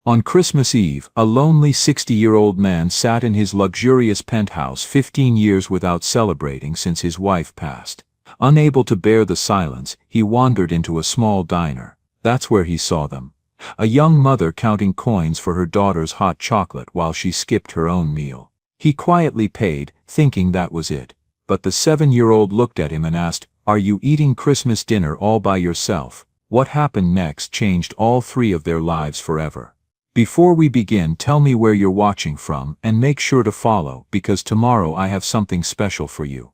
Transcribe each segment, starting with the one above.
On Christmas Eve, a lonely 60-year-old man sat in his luxurious penthouse 15 years without celebrating since his wife passed. Unable to bear the silence, he wandered into a small diner. That's where he saw them. A young mother counting coins for her daughter's hot chocolate while she skipped her own meal. He quietly paid, thinking that was it. But the 7-year-old looked at him and asked, "Are you eating Christmas dinner all by yourself?" What happened next changed all three of their lives forever. Before we begin, tell me where you're watching from and make sure to follow, because tomorrow I have something special for you.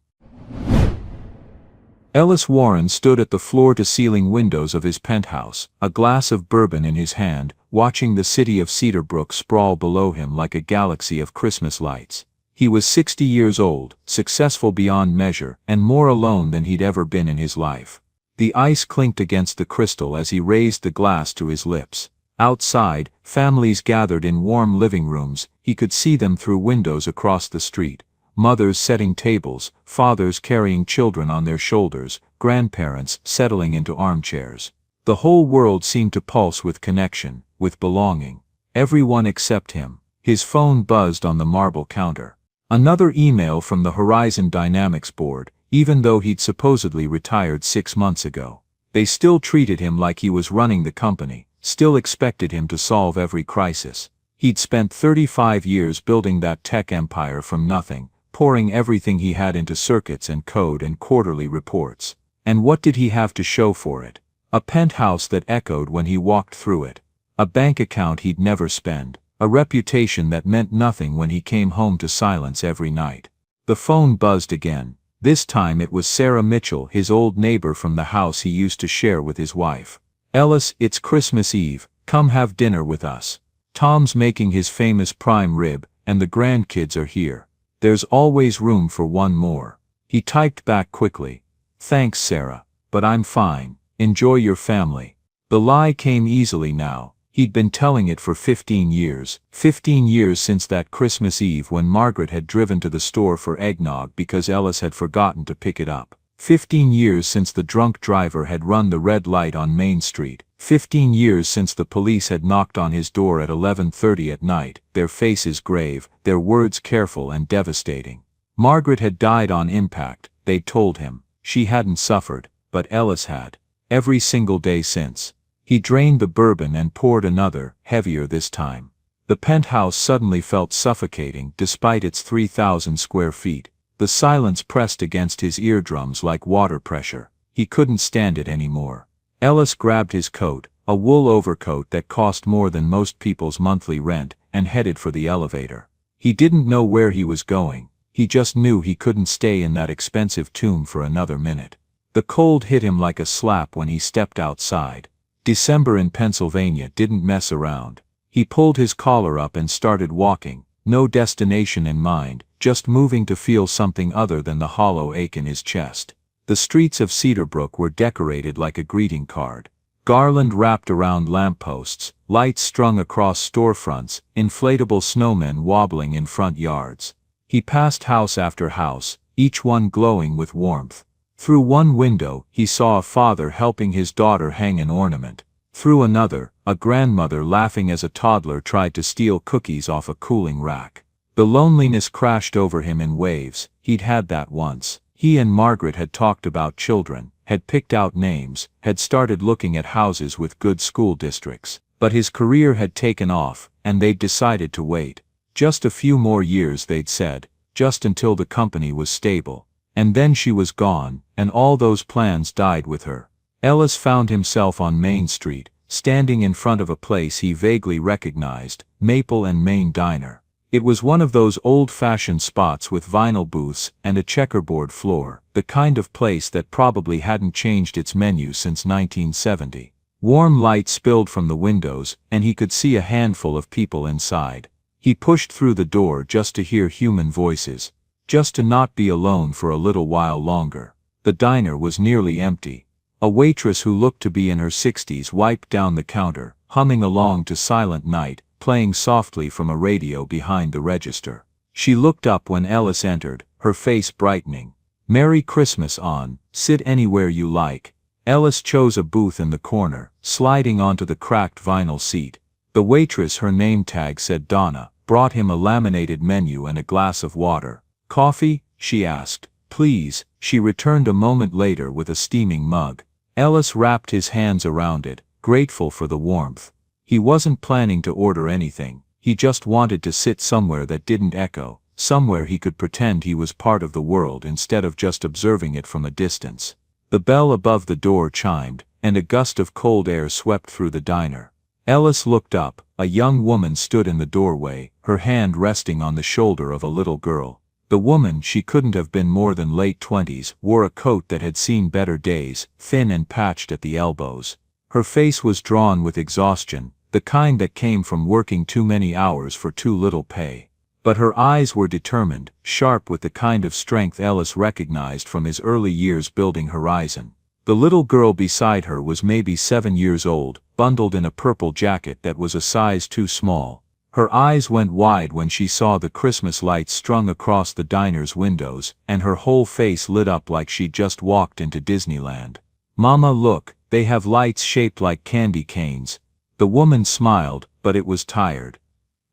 Ellis Warren stood at the floor-to-ceiling windows of his penthouse, a glass of bourbon in his hand, watching the city of Cedar Brook sprawl below him like a galaxy of Christmas lights. He was 60 years old, successful beyond measure, and more alone than he'd ever been in his life. The ice clinked against the crystal as he raised the glass to his lips. Outside, families gathered in warm living rooms. He could see them through windows across the street. Mothers setting tables, fathers carrying children on their shoulders, grandparents settling into armchairs. The whole world seemed to pulse with connection, with belonging. Everyone except him. His phone buzzed on the marble counter. Another email from the Horizon Dynamics board, even though he'd supposedly retired 6 months ago. They still treated him like he was running the company, still expected him to solve every crisis. He'd spent 35 years building that tech empire from nothing, pouring everything he had into circuits and code and quarterly reports. And what did he have to show for it? A penthouse that echoed when he walked through it. A bank account he'd never spend. A reputation that meant nothing when he came home to silence every night. The phone buzzed again. This time it was Sarah Mitchell, his old neighbor from the house he used to share with his wife. "Ellis, it's Christmas Eve, come have dinner with us. Tom's making his famous prime rib, and the grandkids are here. There's always room for one more." He typed back quickly, "Thanks, Sarah, but I'm fine, enjoy your family." The lie came easily now. He'd been telling it for 15 years. 15 years since that Christmas Eve when Margaret had driven to the store for eggnog because Ellis had forgotten to pick it up. 15 years since the drunk driver had run the red light on Main Street. 15 years since the police had knocked on his door at 11:30 at night, their faces grave, their words careful and devastating. Margaret had died on impact, they'd told him. She hadn't suffered, but Ellis had. Every single day since. He drained the bourbon and poured another, heavier this time. The penthouse suddenly felt suffocating despite its 3,000 square feet. The silence pressed against his eardrums like water pressure. He couldn't stand it anymore. Ellis grabbed his coat, a wool overcoat that cost more than most people's monthly rent, and headed for the elevator. He didn't know where he was going. He just knew he couldn't stay in that expensive tomb for another minute. The cold hit him like a slap when he stepped outside. December in Pennsylvania didn't mess around. He pulled his collar up and started walking, no destination in mind, just moving to feel something other than the hollow ache in his chest. The streets of Cedar Brook were decorated like a greeting card. Garland wrapped around lampposts, lights strung across storefronts, inflatable snowmen wobbling in front yards. He passed house after house, each one glowing with warmth. Through one window, he saw a father helping his daughter hang an ornament. Through another, a grandmother laughing as a toddler tried to steal cookies off a cooling rack. The loneliness crashed over him in waves. He'd had that once. He and Margaret had talked about children, had picked out names, had started looking at houses with good school districts. But his career had taken off, and they'd decided to wait. Just a few more years, they'd said, just until the company was stable. And then she was gone, and all those plans died with her. Ellis found himself on Main Street, standing in front of a place he vaguely recognized, Maple and Main Diner. It was one of those old-fashioned spots with vinyl booths and a checkerboard floor, the kind of place that probably hadn't changed its menu since 1970. Warm light spilled from the windows, and he could see a handful of people inside. He pushed through the door just to hear human voices. Just to not be alone for a little while longer. The diner was nearly empty. A waitress who looked to be in her 60s wiped down the counter, humming along to Silent Night, playing softly from a radio behind the register. She looked up when Ellis entered, her face brightening. "Merry Christmas on, sit anywhere you like." Ellis chose a booth in the corner, sliding onto the cracked vinyl seat. The waitress, her name tag said Donna, brought him a laminated menu and a glass of water. "Coffee?" she asked. "Please," she returned a moment later with a steaming mug. Ellis wrapped his hands around it, grateful for the warmth. He wasn't planning to order anything, he just wanted to sit somewhere that didn't echo, somewhere he could pretend he was part of the world instead of just observing it from a distance. The bell above the door chimed, and a gust of cold air swept through the diner. Ellis looked up. A young woman stood in the doorway, her hand resting on the shoulder of a little girl. The woman, she couldn't have been more than late 20s, wore a coat that had seen better days, thin and patched at the elbows. Her face was drawn with exhaustion, the kind that came from working too many hours for too little pay. But her eyes were determined, sharp with the kind of strength Ellis recognized from his early years building Horizon. The little girl beside her was maybe 7 years old, bundled in a purple jacket that was a size too small. Her eyes went wide when she saw the Christmas lights strung across the diner's windows, and her whole face lit up like she'd just walked into Disneyland. "Mama, look, they have lights shaped like candy canes." The woman smiled, but it was tired.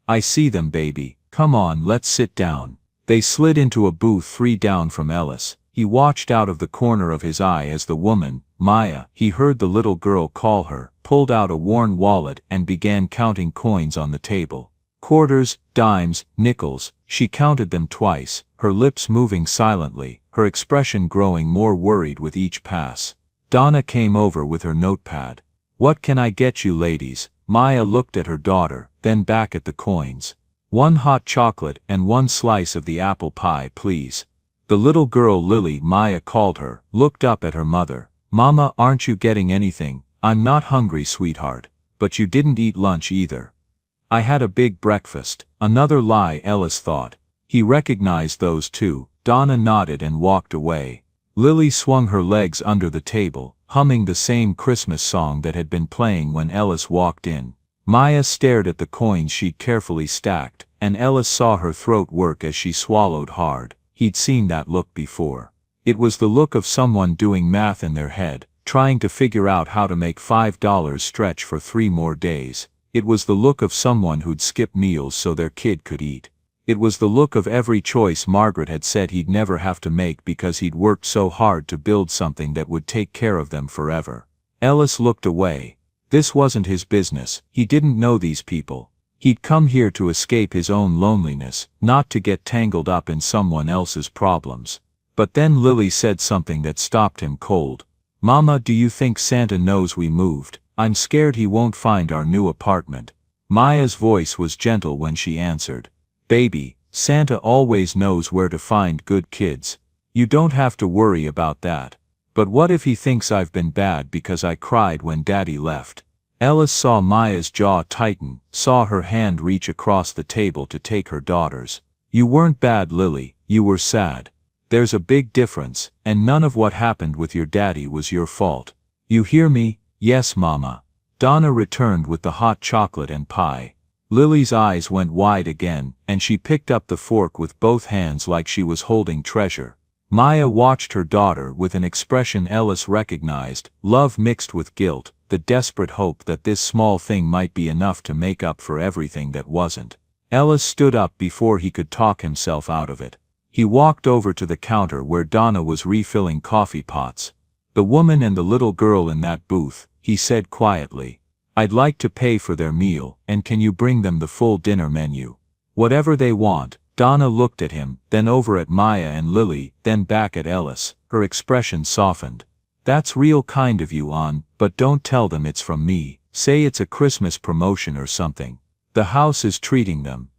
"I see them, baby. Come on, let's sit down." They slid into a booth 3 down from Ellis. He watched out of the corner of his eye as the woman, Maya, he heard the little girl call her, pulled out a worn wallet and began counting coins on the table. Quarters, dimes, nickels, she counted them twice, her lips moving silently, her expression growing more worried with each pass. Donna came over with her notepad. "What can I get you ladies?" Maya looked at her daughter, then back at the coins. "1 hot chocolate and 1 slice of the apple pie, please." The little girl Lily, Maya called her, looked up at her mother. "Mama, aren't you getting anything?" "I'm not hungry, sweetheart." "But you didn't eat lunch either." "I had a big breakfast." Another lie, Ellis thought. He recognized those two. Donna nodded and walked away. Lily swung her legs under the table, humming the same Christmas song that had been playing when Ellis walked in. Maya stared at the coins she'd carefully stacked, and Ellis saw her throat work as she swallowed hard. He'd seen that look before. It was the look of someone doing math in their head, trying to figure out how to make $5 stretch for 3 more days. It was the look of someone who'd skip meals so their kid could eat. It was the look of every choice Margaret had said he'd never have to make because he'd worked so hard to build something that would take care of them forever. Ellis looked away. This wasn't his business, he didn't know these people. He'd come here to escape his own loneliness, not to get tangled up in someone else's problems. But then Lily said something that stopped him cold. "Mama, do you think Santa knows we moved? I'm scared he won't find our new apartment." Maya's voice was gentle when she answered. "Baby, Santa always knows where to find good kids. You don't have to worry about that." "But what if he thinks I've been bad because I cried when Daddy left?" Ellis saw Maya's jaw tighten, saw her hand reach across the table to take her daughter's. "You weren't bad, Lily, you were sad. There's a big difference, and none of what happened with your daddy was your fault. You hear me?" "Yes, Mama." Donna returned with the hot chocolate and pie. Lily's eyes went wide again, and she picked up the fork with both hands like she was holding treasure. Maya watched her daughter with an expression Ellis recognized, love mixed with guilt, the desperate hope that this small thing might be enough to make up for everything that wasn't. Ellis stood up before he could talk himself out of it. He walked over to the counter where Donna was refilling coffee pots. "The woman and the little girl in that booth," he said quietly. "I'd like to pay for their meal, and can you bring them the full dinner menu?" "Whatever they want." Donna looked at him, then over at Maya and Lily, then back at Ellis. Her expression softened. "That's real kind of you, Ann, but don't tell them it's from me. Say it's a Christmas promotion or something. The house is treating them."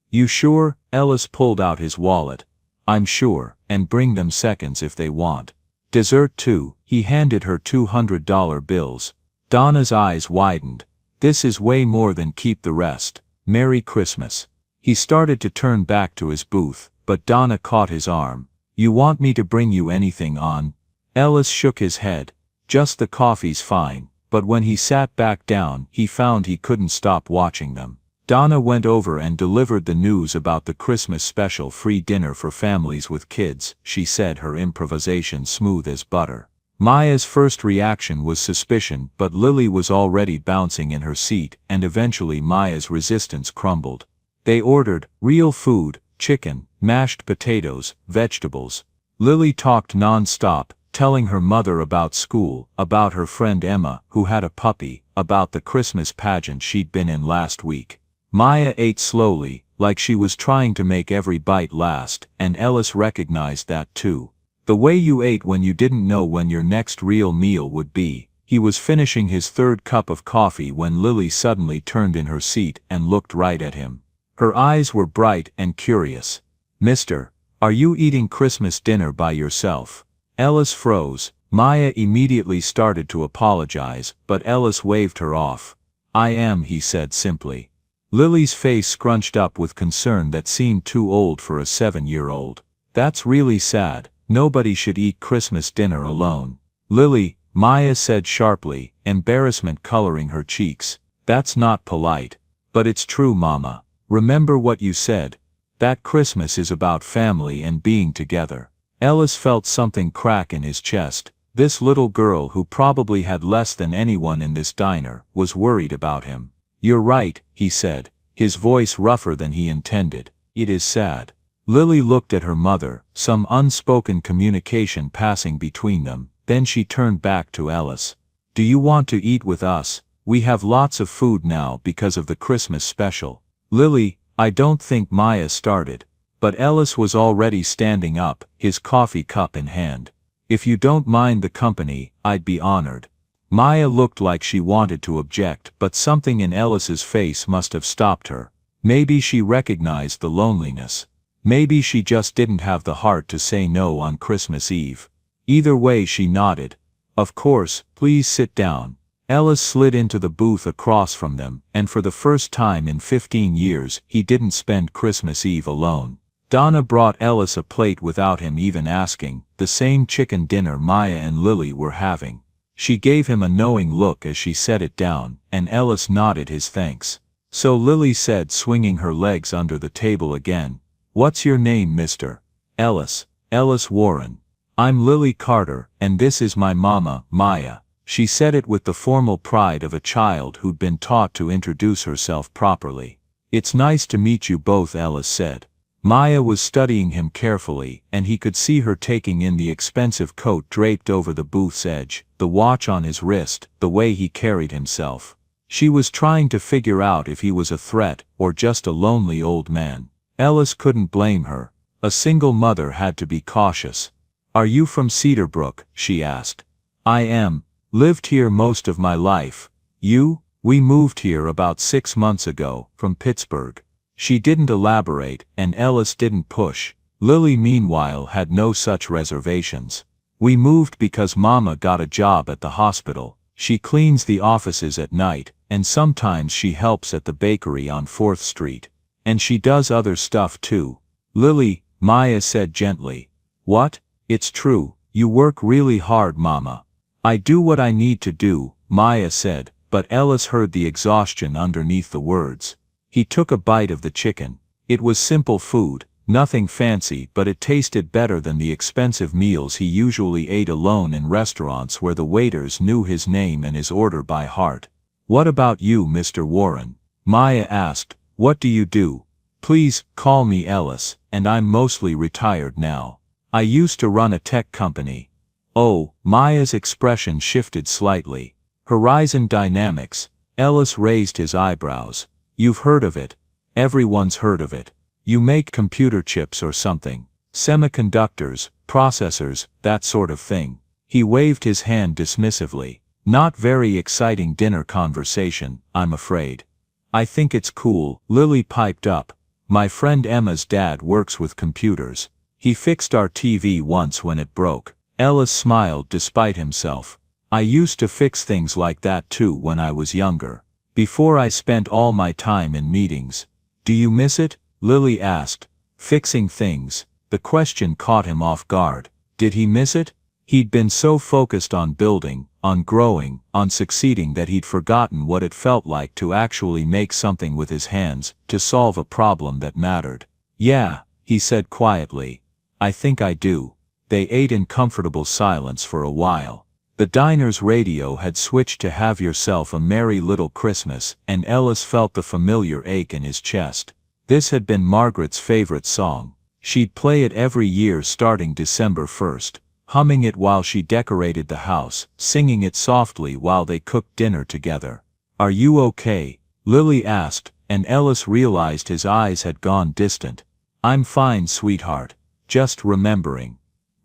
"You sure?" Ellis pulled out his wallet. "I'm sure, and bring them seconds if they want. Dessert too." He handed her $200 bills. Donna's eyes widened. "This is way more than keep the rest. Merry Christmas." He started to turn back to his booth, but Donna caught his arm. "You want me to bring you anything, Ann?" Ellis shook his head. "Just the coffee's fine." But when he sat back down, he found he couldn't stop watching them. Donna went over and delivered the news about the Christmas special free dinner for families with kids, she said, her improvisation smooth as butter. Maya's first reaction was suspicion, but Lily was already bouncing in her seat, and eventually Maya's resistance crumbled. They ordered real food, chicken, mashed potatoes, vegetables. Lily talked non-stop, telling her mother about school, about her friend Emma, who had a puppy, about the Christmas pageant she'd been in last week. Maya ate slowly, like she was trying to make every bite last, and Ellis recognized that too. The way you ate when you didn't know when your next real meal would be. He was finishing his third cup of coffee when Lily suddenly turned in her seat and looked right at him. Her eyes were bright and curious. "Mister, are you eating Christmas dinner by yourself?" Ellis froze. Maya immediately started to apologize, but Ellis waved her off. "I am," he said simply. Lily's face scrunched up with concern that seemed too old for a 7-year-old. "That's really sad. Nobody should eat Christmas dinner alone." "Lily," Maya said sharply, embarrassment coloring her cheeks. "That's not polite. But it's true, Mama. Remember what you said. That Christmas is about family and being together." Ellis felt something crack in his chest. This little girl, who probably had less than anyone in this diner, was worried about him. "You're right," he said, his voice rougher than he intended. "It is sad." Lily looked at her mother, some unspoken communication passing between them, then she turned back to Ellis. "Do you want to eat with us? We have lots of food now because of the Christmas special." "Lily," I don't think Maya started. But Ellis was already standing up, his coffee cup in hand. "If you don't mind the company, I'd be honored." Maya looked like she wanted to object, but something in Ellis's face must have stopped her. Maybe she recognized the loneliness. Maybe she just didn't have the heart to say no on Christmas Eve. Either way, she nodded. "Of course, please sit down." Ellis slid into the booth across from them, and for the first time in 15 years, he didn't spend Christmas Eve alone. Donna brought Ellis a plate without him even asking, the same chicken dinner Maya and Lily were having. She gave him a knowing look as she set it down, and Ellis nodded his thanks. "So," Lily said, swinging her legs under the table again. "What's your name, mister?" "Ellis. Ellis Warren." "I'm Lily Carter, and this is my mama, Maya." She said it with the formal pride of a child who'd been taught to introduce herself properly. "It's nice to meet you both," Ellis said. Maya was studying him carefully, and he could see her taking in the expensive coat draped over the booth's edge, the watch on his wrist, the way he carried himself. She was trying to figure out if he was a threat or just a lonely old man. Ellis couldn't blame her. A single mother had to be cautious. "Are you from Cedarbrook?" she asked. "I am. Lived here most of my life." "You?" "We moved here about 6 months ago, from Pittsburgh." She didn't elaborate, and Ellis didn't push. Lily, meanwhile, had no such reservations. "We moved because Mama got a job at the hospital. She cleans the offices at night, and sometimes she helps at the bakery on 4th Street. And she does other stuff too." "Lily," Maya said gently. "What? It's true, you work really hard, Mama." "I do what I need to do," Maya said, but Ellis heard the exhaustion underneath the words. He took a bite of the chicken. It was simple food, nothing fancy, but it tasted better than the expensive meals he usually ate alone in restaurants where the waiters knew his name and his order by heart. "What about you, Mr. Warren?" Maya asked. "What do you do?" "Please, call me Ellis, and I'm mostly retired now. I used to run a tech company." "Oh," Maya's expression shifted slightly. "Horizon Dynamics." Ellis raised his eyebrows. "You've heard of it. Everyone's heard of it. You make computer chips or something. Semiconductors, processors, that sort of thing." He waved his hand dismissively. "Not very exciting dinner conversation, I'm afraid." "I think it's cool," Lily piped up. "My friend Emma's dad works with computers. He fixed our TV once when it broke." Ellis smiled despite himself. "I used to fix things like that too when I was younger. Before I spent all my time in meetings." "Do you miss it?" Lily asked. Fixing things. The question caught him off guard. Did he miss it? He'd been so focused on building, on growing, on succeeding that he'd forgotten what it felt like to actually make something with his hands, to solve a problem that mattered. "Yeah," he said quietly. "I think I do." They ate in comfortable silence for a while. The diner's radio had switched to Have Yourself a Merry Little Christmas, and Ellis felt the familiar ache in his chest. This had been Margaret's favorite song. She'd play it every year starting December 1st, humming it while she decorated the house, singing it softly while they cooked dinner together. "Are you okay?" Lily asked, and Ellis realized his eyes had gone distant. "I'm fine, sweetheart. Just remembering."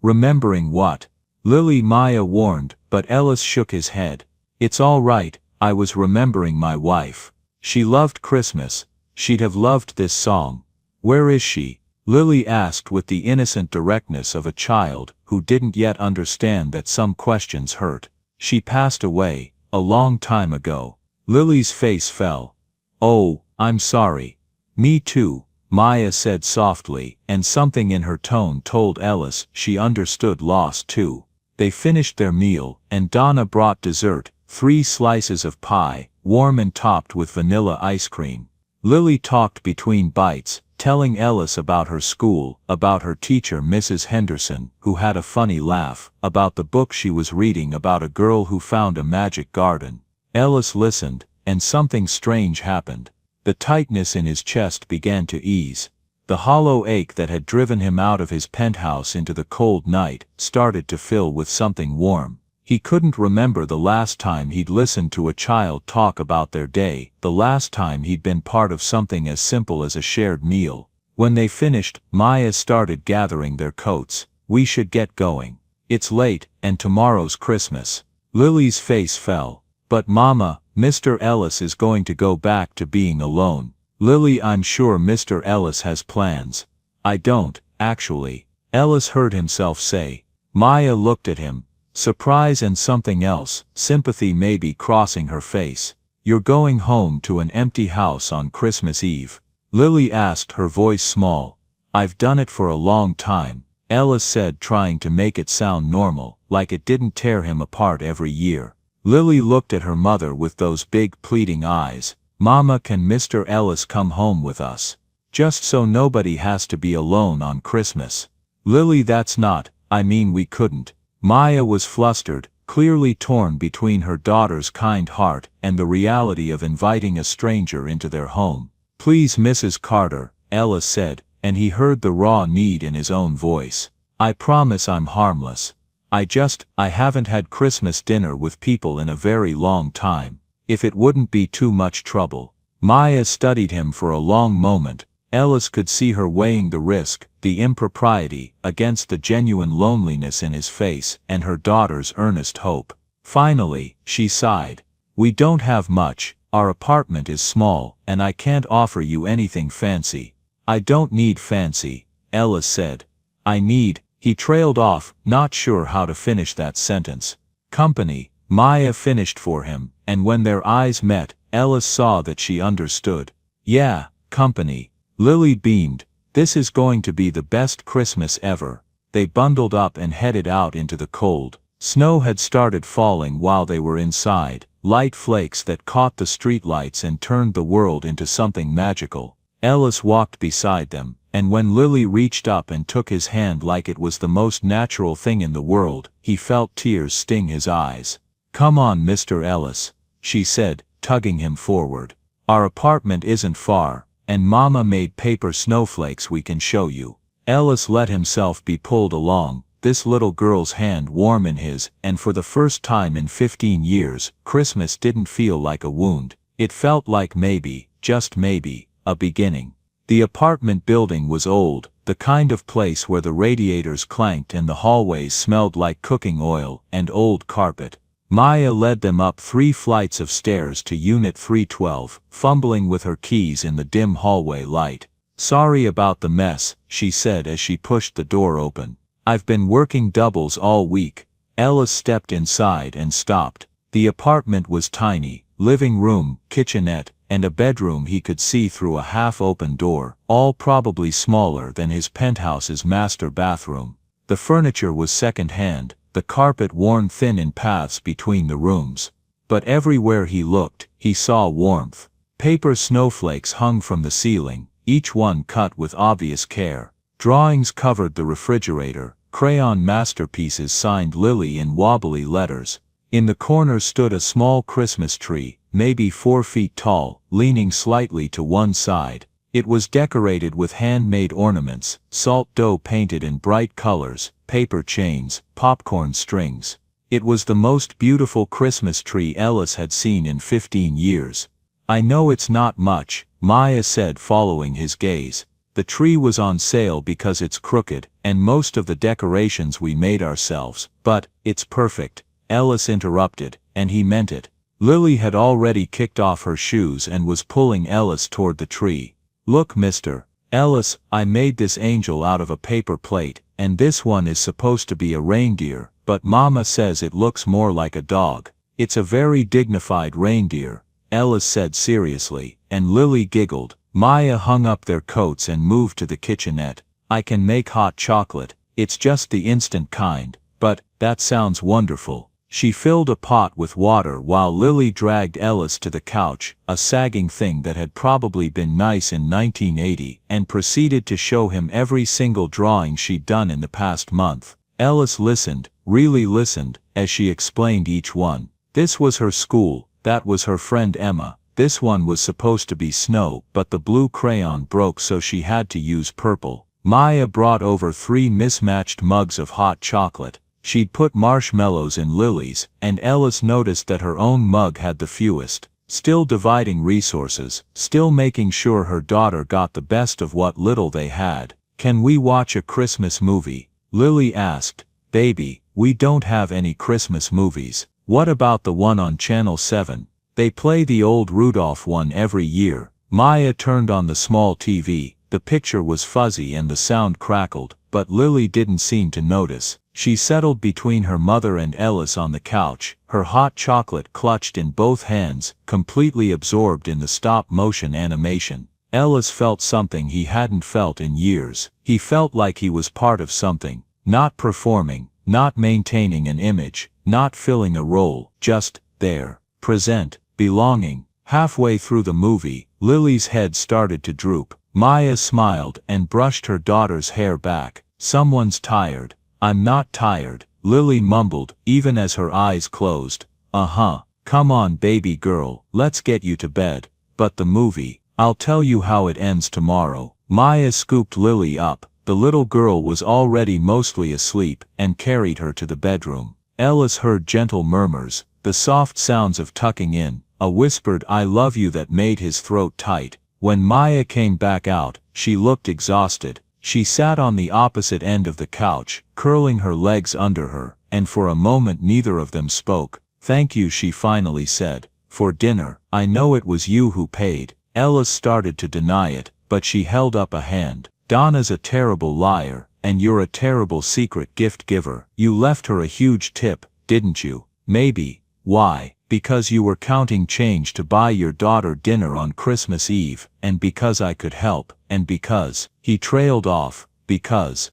"Remembering what?" Maya warned, but Ellis shook his head. "It's all right, I was remembering my wife. She loved Christmas. She'd have loved this song." "Where is she?" Lily asked with the innocent directness of a child who didn't yet understand that some questions hurt. "She passed away, a long time ago." Lily's face fell. "Oh, I'm sorry." "Me too," Maya said softly, and something in her tone told Ellis she understood loss too. They finished their meal, and Donna brought dessert, 3 slices of pie, warm and topped with vanilla ice cream. Lily talked between bites, telling Ellis about her school, about her teacher Mrs. Henderson, who had a funny laugh, about the book she was reading about a girl who found a magic garden. Ellis listened, and something strange happened. The tightness in his chest began to ease. The hollow ache that had driven him out of his penthouse into the cold night started to fill with something warm. He couldn't remember the last time he'd listened to a child talk about their day, the last time he'd been part of something as simple as a shared meal. When they finished, Maya started gathering their coats. "We should get going. It's late, and tomorrow's Christmas." Lily's face fell. "But Mama, Mr. Ellis is going to go back to being alone." "Lily, I'm sure Mr. Ellis has plans." "I don't, actually," Ellis heard himself say. Maya looked at him. Surprise and something else, sympathy maybe, crossing her face. "You're going home to an empty house on Christmas Eve?" Lily asked, her voice small. "I've done it for a long time," Ellis said, trying to make it sound normal, like it didn't tear him apart every year. Lily looked at her mother with those big pleading eyes. "Mama, can Mr. Ellis come home with us? Just so nobody has to be alone on Christmas." "Lily, that's not, I mean we couldn't." Maya was flustered, clearly torn between her daughter's kind heart and the reality of inviting a stranger into their home. "Please, Mrs. Carter," Ellis said, and he heard the raw need in his own voice. "I promise I'm harmless. I haven't had Christmas dinner with people in a very long time. If it wouldn't be too much trouble." Maya studied him for a long moment. Ellis could see her weighing the risk, the impropriety, against the genuine loneliness in his face and her daughter's earnest hope. Finally, she sighed. "We don't have much, our apartment is small, and I can't offer you anything fancy." "I don't need fancy," Ellis said. "I need," he trailed off, not sure how to finish that sentence. "Company," Maya finished for him, and when their eyes met, Ellis saw that she understood. "Yeah, company." Lily beamed. "This is going to be the best Christmas ever." They bundled up and headed out into the cold. Snow had started falling while they were inside, light flakes that caught the streetlights and turned the world into something magical. Ellis walked beside them, and when Lily reached up and took his hand like it was the most natural thing in the world, he felt tears sting his eyes. "Come on, Mr. Ellis," she said, tugging him forward. "Our apartment isn't far, and Mama made paper snowflakes we can show you." Ellis let himself be pulled along, this little girl's hand warm in his, and for the first time in 15 years, Christmas didn't feel like a wound. It felt like maybe, just maybe, a beginning. The apartment building was old, the kind of place where the radiators clanked and the hallways smelled like cooking oil and old carpet. Maya led them up 3 flights of stairs to Unit 312, fumbling with her keys in the dim hallway light. "Sorry about the mess," she said as she pushed the door open. "I've been working doubles all week." Ellis stepped inside and stopped. The apartment was tiny, living room, kitchenette, and a bedroom he could see through a half-open door, all probably smaller than his penthouse's master bathroom. The furniture was second-hand, the carpet worn thin in paths between the rooms. But everywhere he looked, he saw warmth. Paper snowflakes hung from the ceiling, each one cut with obvious care. Drawings covered the refrigerator, crayon masterpieces signed Lily in wobbly letters, In the corner stood a small Christmas tree, maybe 4 feet tall, leaning slightly to one side. It was decorated with handmade ornaments, salt dough painted in bright colors, paper chains, popcorn strings. It was the most beautiful Christmas tree Ellis had seen in 15 years. "I know it's not much," Maya said, following his gaze. "The tree was on sale because it's crooked, and most of the decorations we made ourselves, but it's perfect." Ellis interrupted, and he meant it. Lily had already kicked off her shoes and was pulling Ellis toward the tree. "Look, Mr. Ellis, I made this angel out of a paper plate, and this one is supposed to be a reindeer, but Mama says it looks more like a dog. It's a very dignified reindeer," Ellis said seriously, and Lily giggled. Maya hung up their coats and moved to the kitchenette. "I can make hot chocolate. It's just the instant kind, but that sounds wonderful." She filled a pot with water while Lily dragged Ellis to the couch, a sagging thing that had probably been nice in 1980, and proceeded to show him every single drawing she'd done in the past month. Ellis listened, really listened, as she explained each one. This was her school, that was her friend Emma, this one was supposed to be snow, but the blue crayon broke so she had to use purple. Maya brought over 3 mismatched mugs of hot chocolate. She'd put marshmallows in Lily's, and Ellis noticed that her own mug had the fewest. Still dividing resources, still making sure her daughter got the best of what little they had. "Can we watch a Christmas movie?" Lily asked. "Baby, we don't have any Christmas movies. What about the one on Channel 7? They play the old Rudolph one every year." Maya turned on the small TV. The picture was fuzzy and the sound crackled, but Lily didn't seem to notice. She settled between her mother and Ellis on the couch, her hot chocolate clutched in both hands, completely absorbed in the stop-motion animation. Ellis felt something he hadn't felt in years. He felt like he was part of something, not performing, not maintaining an image, not filling a role, just there, present, belonging. Halfway through the movie, Lily's head started to droop. Maya smiled and brushed her daughter's hair back. "Someone's tired." "I'm not tired," Lily mumbled, even as her eyes closed. "Uh-huh. Come on, baby girl, let's get you to bed." "But the movie, I'll tell you how it ends tomorrow." Maya scooped Lily up. The little girl was already mostly asleep, and carried her to the bedroom. Ellis heard gentle murmurs, the soft sounds of tucking in, a whispered "I love you" that made his throat tight. When Maya came back out, she looked exhausted. She sat on the opposite end of the couch, curling her legs under her, and for a moment neither of them spoke. "Thank you," she finally said, "for dinner. I know it was you who paid." Ellis started to deny it, but she held up a hand. "Donna's a terrible liar, and you're a terrible secret gift giver. You left her a huge tip, didn't you?" "Maybe." "Why?" "Because you were counting change to buy your daughter dinner on Christmas Eve, and because I could help, and because," he trailed off, because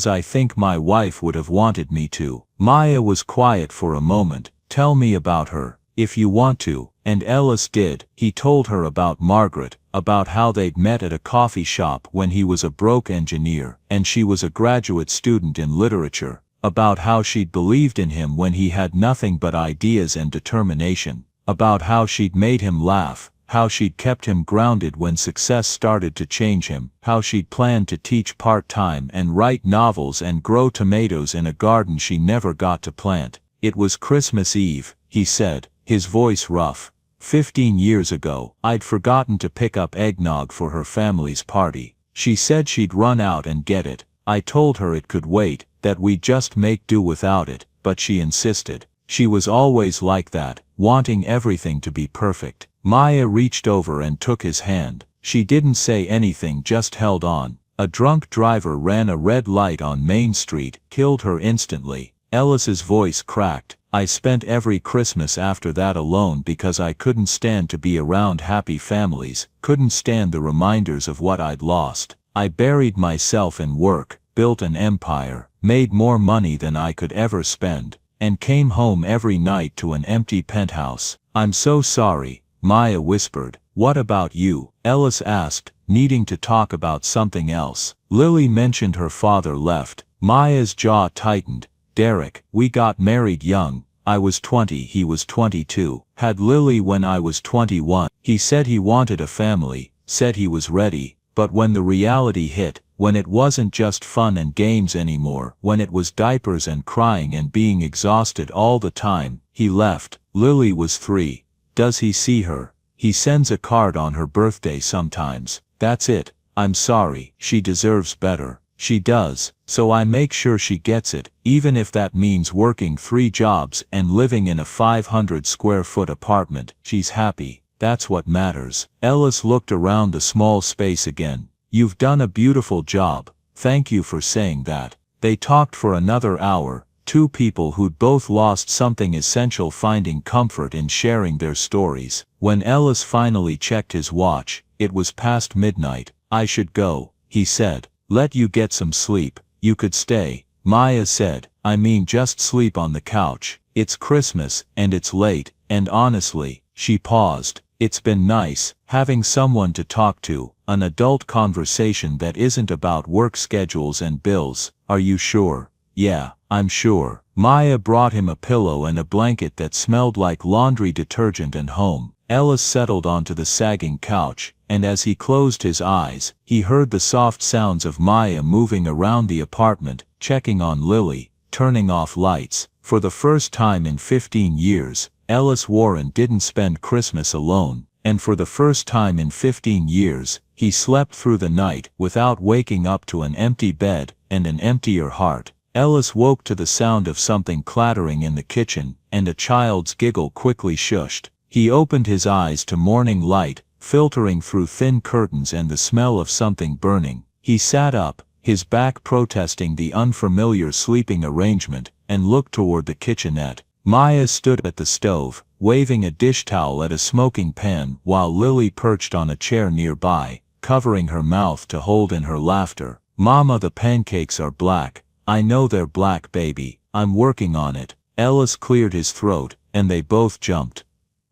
I think my wife would have wanted me to." Maya was quiet for a moment. "Tell me about her, if you want to," and Ellis did. He told her about Margaret, about how they'd met at a coffee shop when he was a broke engineer, and she was a graduate student in literature. About how she'd believed in him when he had nothing but ideas and determination. About how she'd made him laugh, how she'd kept him grounded when success started to change him, how she'd planned to teach part-time and write novels and grow tomatoes in a garden she never got to plant. "It was Christmas Eve," he said, his voice rough. 15 years ago, I'd forgotten to pick up eggnog for her family's party. She said she'd run out and get it. I told her it could wait, that we'd just make do without it, but she insisted. She was always like that, wanting everything to be perfect. Maya reached over and took his hand. She didn't say anything, just held on. A drunk driver ran a red light on Main Street, killed her instantly. Ellis's voice cracked. "I spent every Christmas after that alone because I couldn't stand to be around happy families, couldn't stand the reminders of what I'd lost. I buried myself in work, built an empire, made more money than I could ever spend, and came home every night to an empty penthouse." "I'm so sorry," Maya whispered. "What about you?" Ellis asked, needing to talk about something else. Lily mentioned her father left. Maya's jaw tightened. "Derek, we got married young. I was 20, he was 22. Had Lily when I was 21. He said he wanted a family, said he was ready, but when the reality hit, when it wasn't just fun and games anymore, when it was diapers and crying and being exhausted all the time, he left. Lily was 3. Does he see her? He sends a card on her birthday sometimes. That's it. I'm sorry, she deserves better. She does, so I make sure she gets it, even if that means working 3 jobs and living in a 500 square foot apartment. She's happy. That's what matters. Ellis looked around the small space again. You've done a beautiful job. Thank you for saying that. They talked for another hour, 2 people who'd both lost something essential finding comfort in sharing their stories. When Ellis finally checked his watch, it was past midnight. I should go, he said. Let you get some sleep. You could stay, Maya said. I mean just sleep on the couch. It's Christmas, and it's late, and honestly, she paused. It's been nice, having someone to talk to, an adult conversation that isn't about work schedules and bills. Are you sure? Yeah, I'm sure. Maya brought him a pillow and a blanket that smelled like laundry detergent and home. Ellis settled onto the sagging couch, and as he closed his eyes, he heard the soft sounds of Maya moving around the apartment, checking on Lily, turning off lights. For the first time in 15 years, Ellis Warren didn't spend Christmas alone, and for the first time in 15 years, he slept through the night without waking up to an empty bed and an emptier heart. Ellis woke to the sound of something clattering in the kitchen, and a child's giggle quickly shushed. He opened his eyes to morning light, filtering through thin curtains and the smell of something burning. He sat up, his back protesting the unfamiliar sleeping arrangement, and looked toward the kitchenette. Maya stood at the stove, waving a dish towel at a smoking pan while Lily perched on a chair nearby, covering her mouth to hold in her laughter. Mama, the pancakes are black. I know they're black, baby. I'm working on it. Ellis cleared his throat, and they both jumped.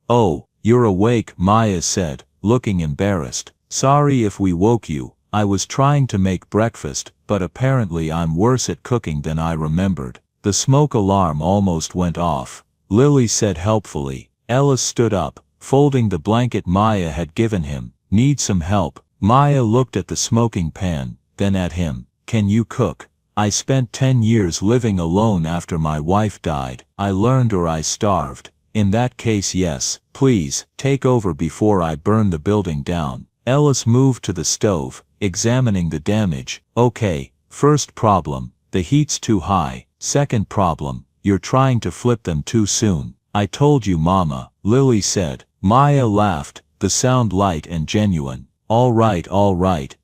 Oh, you're awake, Maya said, looking embarrassed. Sorry if we woke you. I was trying to make breakfast, but apparently I'm worse at cooking than I remembered. The smoke alarm almost went off. Lily said helpfully. Ellis stood up, folding the blanket Maya had given him. Need some help? Maya looked at the smoking pan, then at him. Can you cook? I spent 10 years living alone after my wife died. I learned or I starved. In that case, yes. Please, take over before I burn the building down. Ellis moved to the stove, examining the damage. Okay, first problem, the heat's too high. Second problem, you're trying to flip them too soon. I told you, Mama, Lily said. Maya laughed, the sound light and genuine. All right,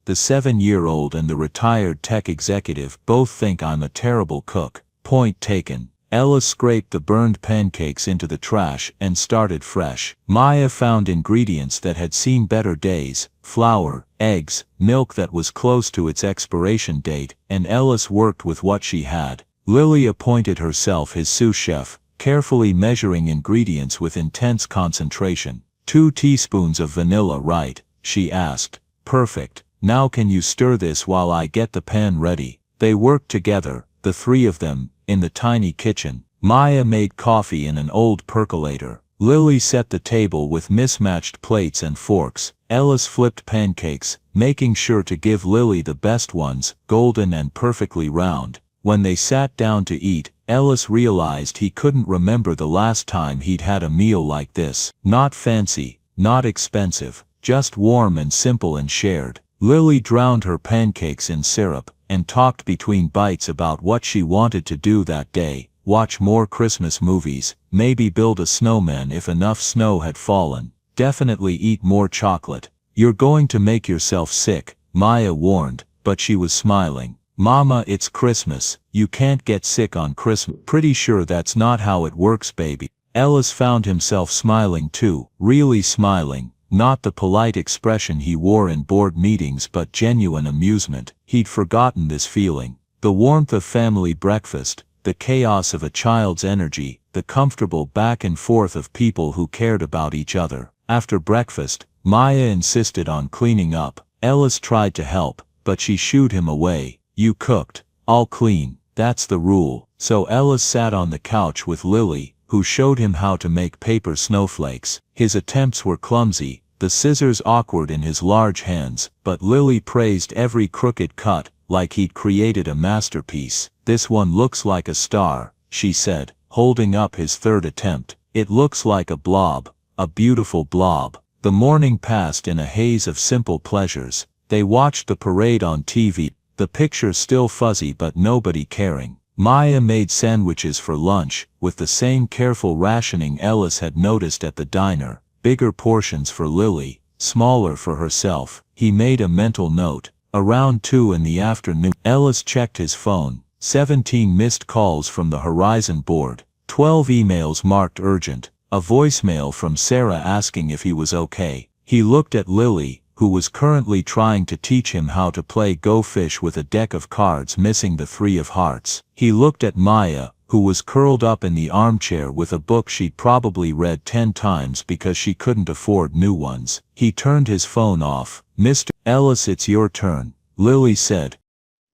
the 7-year-old and the retired tech executive both think I'm a terrible cook. Point taken. Ellis scraped the burned pancakes into the trash and started fresh. Maya found ingredients that had seen better days, flour, eggs, milk that was close to its expiration date, and Ellis worked with what she had. Lily appointed herself his sous chef, carefully measuring ingredients with intense concentration. 2 teaspoons of vanilla, right? She asked. Perfect. Now can you stir this while I get the pan ready? They worked together, the 3 of them, in the tiny kitchen. Maya made coffee in an old percolator. Lily set the table with mismatched plates and forks. Ellis flipped pancakes, making sure to give Lily the best ones, golden and perfectly round. When they sat down to eat, Ellis realized he couldn't remember the last time he'd had a meal like this. Not fancy, not expensive, just warm and simple and shared. Lily drowned her pancakes in syrup, and talked between bites about what she wanted to do that day. Watch more Christmas movies, maybe build a snowman if enough snow had fallen. Definitely eat more chocolate. You're going to make yourself sick, Maya warned, but she was smiling. Mama, it's Christmas. You can't get sick on Christmas. Pretty sure that's not how it works, baby. Ellis found himself smiling too, really smiling. Not the polite expression he wore in board meetings, but genuine amusement. He'd forgotten this feeling. The warmth of family breakfast, the chaos of a child's energy, the comfortable back and forth of people who cared about each other. After breakfast, Maya insisted on cleaning up. Ellis tried to help, but she shooed him away. You cooked. I'll clean. That's the rule. So Ellis sat on the couch with Lily, who showed him how to make paper snowflakes. His attempts were clumsy, the scissors awkward in his large hands, but Lily praised every crooked cut, like he'd created a masterpiece. "This one looks like a star," she said, holding up his third attempt. "It looks like a blob, a beautiful blob." The morning passed in a haze of simple pleasures. They watched the parade on TV, the picture still fuzzy but nobody caring. Maya made sandwiches for lunch, with the same careful rationing Ellis had noticed at the diner. Bigger portions for Lily, smaller for herself. He made a mental note. Around 2 in the afternoon, Ellis checked his phone. 17 missed calls from the Horizon board. 12 emails marked urgent. A voicemail from Sarah asking if he was okay. He looked at Lily, who was currently trying to teach him how to play Go Fish with a deck of cards missing the 3 of hearts. He looked at Maya, who was curled up in the armchair with a book she'd probably read 10 times because she couldn't afford new ones. He turned his phone off. "Mr. Ellis, it's your turn," Lily said.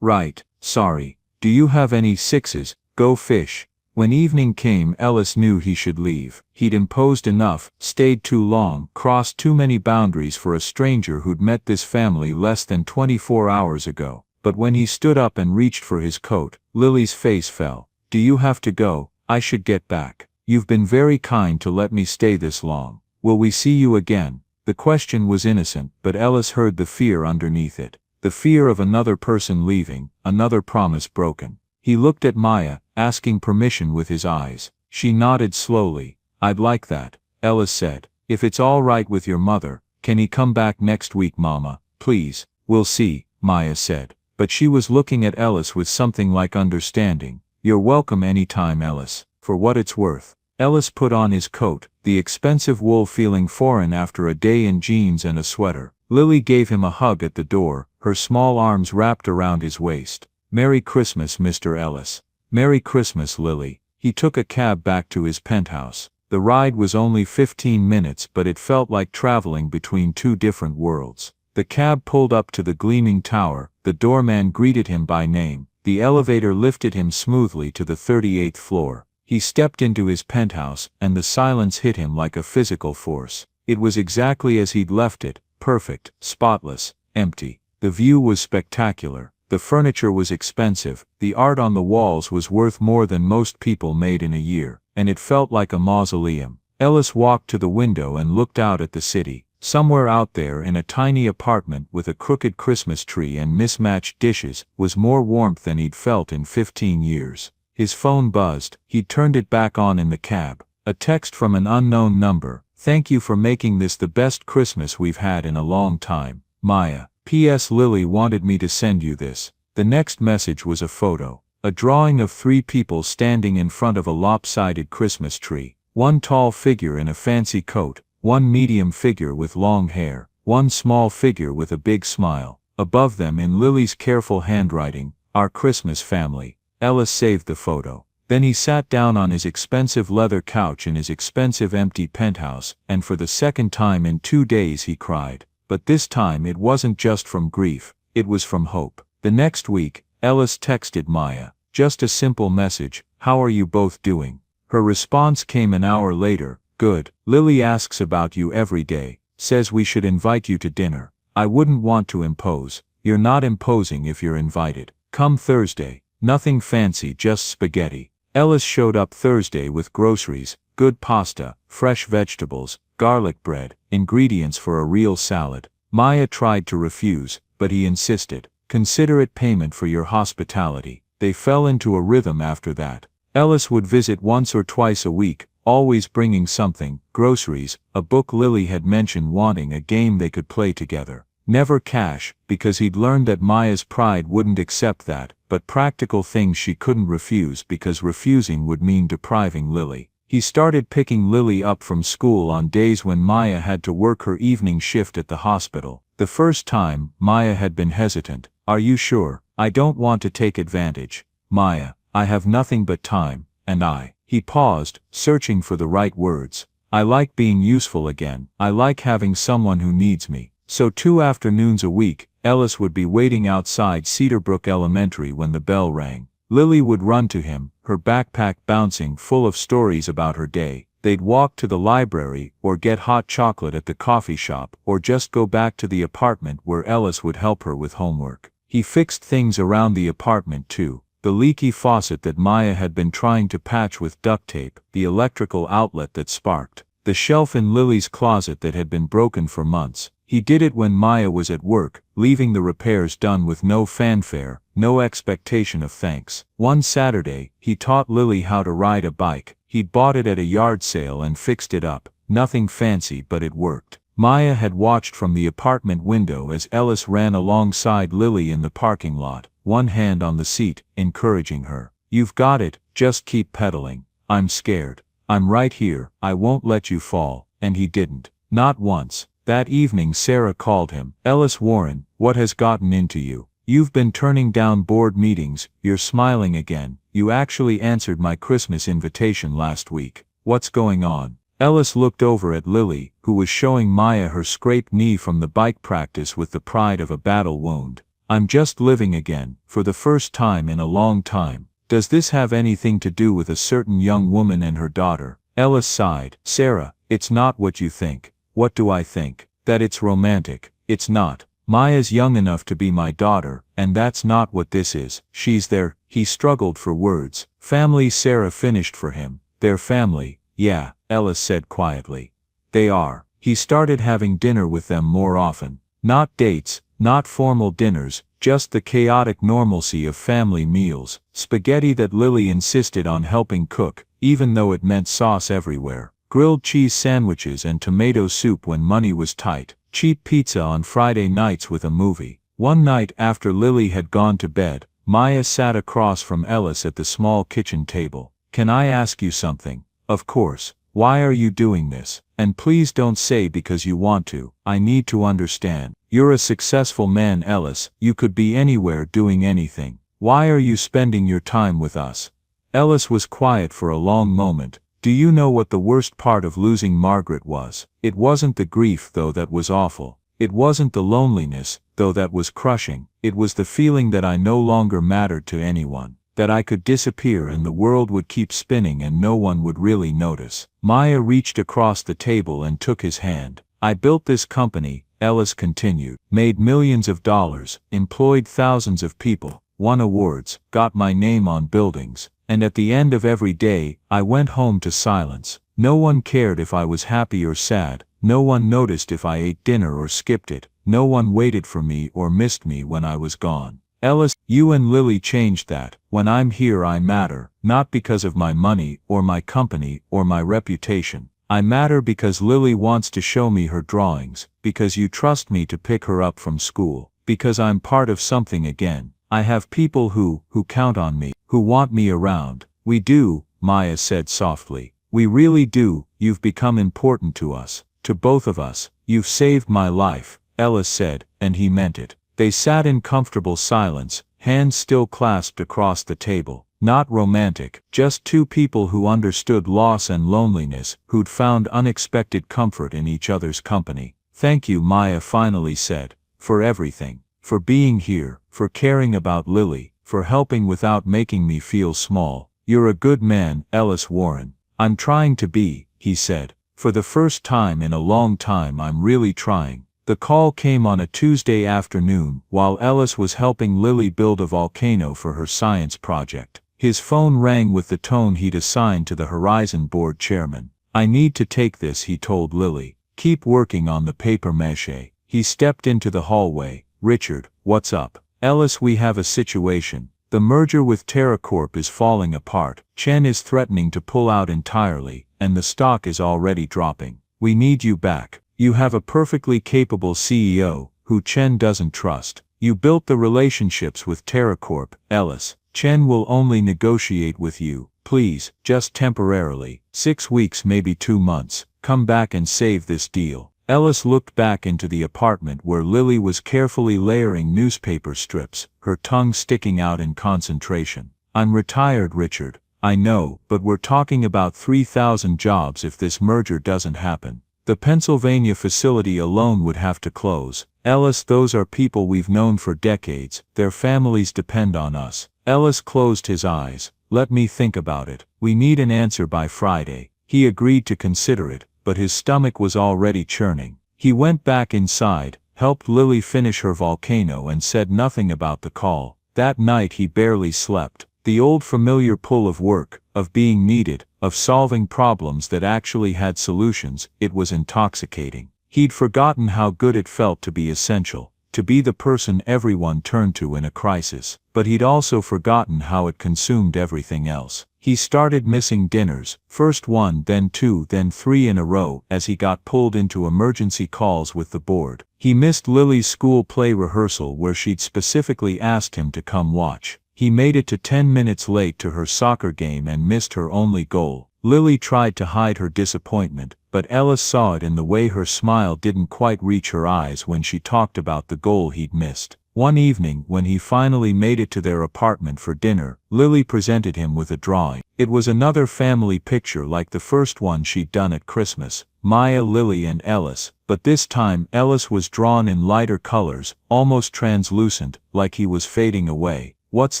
"Right, sorry. Do you have any 6s? Go Fish." When evening came, Ellis knew he should leave. He'd imposed enough, stayed too long, crossed too many boundaries for a stranger who'd met this family less than 24 hours ago. But when he stood up and reached for his coat, Lily's face fell. "Do you have to go? I should get back. You've been very kind to let me stay this long. Will we see you again?" The question was innocent, but Ellis heard the fear underneath it. The fear of another person leaving, another promise broken. He looked at Maya, asking permission with his eyes. She nodded slowly. "I'd like that," Ellis said. "If it's all right with your mother, can he come back next week, Mama? Please." "We'll see," Maya said. But she was looking at Ellis with something like understanding. "You're welcome anytime, Ellis, for what it's worth." Ellis put on his coat, the expensive wool feeling foreign after a day in jeans and a sweater. Lily gave him a hug at the door, her small arms wrapped around his waist. "Merry Christmas, Mr. Ellis." "Merry Christmas, Lily." He took a cab back to his penthouse. The ride was only 15 minutes, but it felt like traveling between 2 different worlds. The cab pulled up to the gleaming tower, the doorman greeted him by name. The elevator lifted him smoothly to the 38th floor. He stepped into his penthouse, and the silence hit him like a physical force. It was exactly as he'd left it, perfect, spotless, empty. The view was spectacular. The furniture was expensive, the art on the walls was worth more than most people made in a year, and it felt like a mausoleum. Ellis walked to the window and looked out at the city. Somewhere out there in a tiny apartment with a crooked Christmas tree and mismatched dishes was more warmth than he'd felt in 15 years. His phone buzzed. He'd turned it back on in the cab. A text from an unknown number. "Thank you for making this the best Christmas we've had in a long time, Maya. P.S. Lily wanted me to send you this." The next message was a photo. A drawing of 3 people standing in front of a lopsided Christmas tree. One tall figure in a fancy coat, one medium figure with long hair, one small figure with a big smile. Above them in Lily's careful handwriting, "Our Christmas family." Ellis saved the photo. Then he sat down on his expensive leather couch in his expensive empty penthouse, and for the second time in 2 days he cried. But this time it wasn't just from grief, it was from hope. The next week, Ellis texted Maya. Just a simple message, "How are you both doing?" Her response came an hour later. "Good. Lily asks about you every day, says we should invite you to dinner. I wouldn't want to impose. You're not imposing if you're invited. Come Thursday. Nothing fancy, just spaghetti." Ellis showed up Thursday with groceries, good pasta, fresh vegetables, garlic bread, ingredients for a real salad. Maya tried to refuse, but he insisted. "Considerate payment for your hospitality." They fell into a rhythm after that. Ellis would visit once or twice a week, always bringing something, groceries, a book Lily had mentioned wanting, a game they could play together. Never cash, because he'd learned that Maya's pride wouldn't accept that, but practical things she couldn't refuse because refusing would mean depriving Lily. He started picking Lily up from school on days when Maya had to work her evening shift at the hospital. The first time, Maya had been hesitant. "Are you sure? I don't want to take advantage. Maya, I have nothing but time, and He paused, searching for the right words. "I like being useful again. I like having someone who needs me." So 2 afternoons a week, Ellis would be waiting outside Cedarbrook Elementary when the bell rang. Lily would run to him, her backpack bouncing full of stories about her day. They'd walk to the library, or get hot chocolate at the coffee shop, or just go back to the apartment where Ellis would help her with homework. He fixed things around the apartment too. The leaky faucet that Maya had been trying to patch with duct tape, the electrical outlet that sparked, the shelf in Lily's closet that had been broken for months. He did it when Maya was at work, leaving the repairs done with no fanfare, no expectation of thanks. One Saturday, he taught Lily how to ride a bike. He'd bought it at a yard sale and fixed it up. Nothing fancy, but it worked. Maya had watched from the apartment window as Ellis ran alongside Lily in the parking lot, one hand on the seat, encouraging her. "You've got it, just keep pedaling. I'm scared. I'm right here, I won't let you fall." And he didn't. Not once. That evening Sarah called him. "Ellis Warren, what has gotten into you? You've been turning down board meetings, you're smiling again, you actually answered my Christmas invitation last week. What's going on?" Ellis looked over at Lily, who was showing Maya her scraped knee from the bike practice with the pride of a battle wound. "I'm just living again, for the first time in a long time. Does this have anything to do with a certain young woman and her daughter?" Ellis sighed. "Sarah, it's not what you think." "What do I think? That it's romantic." "It's not. Maya's young enough to be my daughter, and that's not what this is. She's their—" He struggled for words. "Family," Sarah finished for him. "Their family, yeah," Ellis said quietly. "They are." He started having dinner with them more often. Not dates, not formal dinners, just the chaotic normalcy of family meals. Spaghetti that Lily insisted on helping cook, even though it meant sauce everywhere. Grilled cheese sandwiches and tomato soup when money was tight. Cheap pizza on Friday nights with a movie. One night after Lily had gone to bed, Maya sat across from Ellis at the small kitchen table. "Can I ask you something?" "Of course. Why are you doing this? And please don't say because you want to. I need to understand. You're a successful man, Ellis. You could be anywhere doing anything. Why are you spending your time with us?" Ellis was quiet for a long moment. "Do you know what the worst part of losing Margaret was? It wasn't the grief, though that was awful. It wasn't the loneliness, though that was crushing. It was the feeling that I no longer mattered to anyone. That I could disappear and the world would keep spinning and no one would really notice." Maya reached across the table and took his hand. "I built this company," Ellis continued, "made millions of dollars, employed thousands of people, won awards, got my name on buildings. And at the end of every day, I went home to silence. No one cared if I was happy or sad. No one noticed if I ate dinner or skipped it. No one waited for me or missed me when I was gone. Ellis, you and Lily changed that. When I'm here I matter, not because of my money or my company or my reputation. I matter because Lily wants to show me her drawings, because you trust me to pick her up from school, because I'm part of something again. I have people who count on me, who want me around." "We do," Maya said softly. "We really do. You've become important to us. To both of us. You've saved my life," Ellis said, and he meant it. They sat in comfortable silence, hands still clasped across the table. Not romantic, just two people who understood loss and loneliness, who'd found unexpected comfort in each other's company. "Thank you," Maya finally said, "for everything. For being here, for caring about Lily, for helping without making me feel small. You're a good man, Ellis Warren." "I'm trying to be," he said. "For the first time in a long time I'm really trying." The call came on a Tuesday afternoon, while Ellis was helping Lily build a volcano for her science project. His phone rang with the tone he'd assigned to the Horizon board chairman. "I need to take this," he told Lily. "Keep working on the papier-mâché." He stepped into the hallway. "Richard, what's up?" "Ellis, we have a situation. The merger with TerraCorp is falling apart. Chen is threatening to pull out entirely, and the stock is already dropping. We need you back. You have a perfectly capable CEO, who Chen doesn't trust. You built the relationships with TerraCorp, Ellis. Chen will only negotiate with you. Please, just temporarily. 6 weeks, maybe 2 months. Come back and save this deal." Ellis looked back into the apartment where Lily was carefully layering newspaper strips, her tongue sticking out in concentration. "I'm retired, Richard. I know, but we're talking about 3,000 jobs if this merger doesn't happen. The Pennsylvania facility alone would have to close. Ellis, those are people we've known for decades. Their families depend on us." Ellis closed his eyes. let me think about it. We need an answer by Friday. He agreed to consider it, but his stomach was already churning. He went back inside, helped Lily finish her volcano and said nothing about the call. That night he barely slept. The old familiar pull of work, of being needed, of solving problems that actually had solutions, it was intoxicating. He'd forgotten how good it felt to be essential, to be the person everyone turned to in a crisis. But he'd also forgotten how it consumed everything else. He started missing dinners, first one, then two, then three in a row, as he got pulled into emergency calls with the board. He missed Lily's school play rehearsal where she'd specifically asked him to come watch. He made it to 10 minutes late to her soccer game and missed her only goal. Lily tried to hide her disappointment, but Ellis saw it in the way her smile didn't quite reach her eyes when she talked about the goal he'd missed. One evening, when he finally made it to their apartment for dinner, Lily presented him with a drawing. It was another family picture like the first one she'd done at Christmas, Maya, Lily and Ellis, but this time Ellis was drawn in lighter colors, almost translucent, like he was fading away. "What's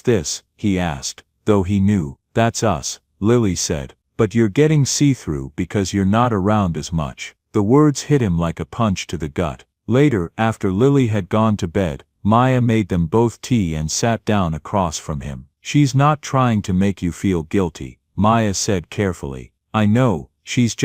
this?" he asked, though he knew. "That's us," Lily said. "But you're getting see-through because you're not around as much." The words hit him like a punch to the gut. Later, after Lily had gone to bed, Maya made them both tea and sat down across from him. "She's not trying to make you feel guilty," Maya said carefully. "I know, she's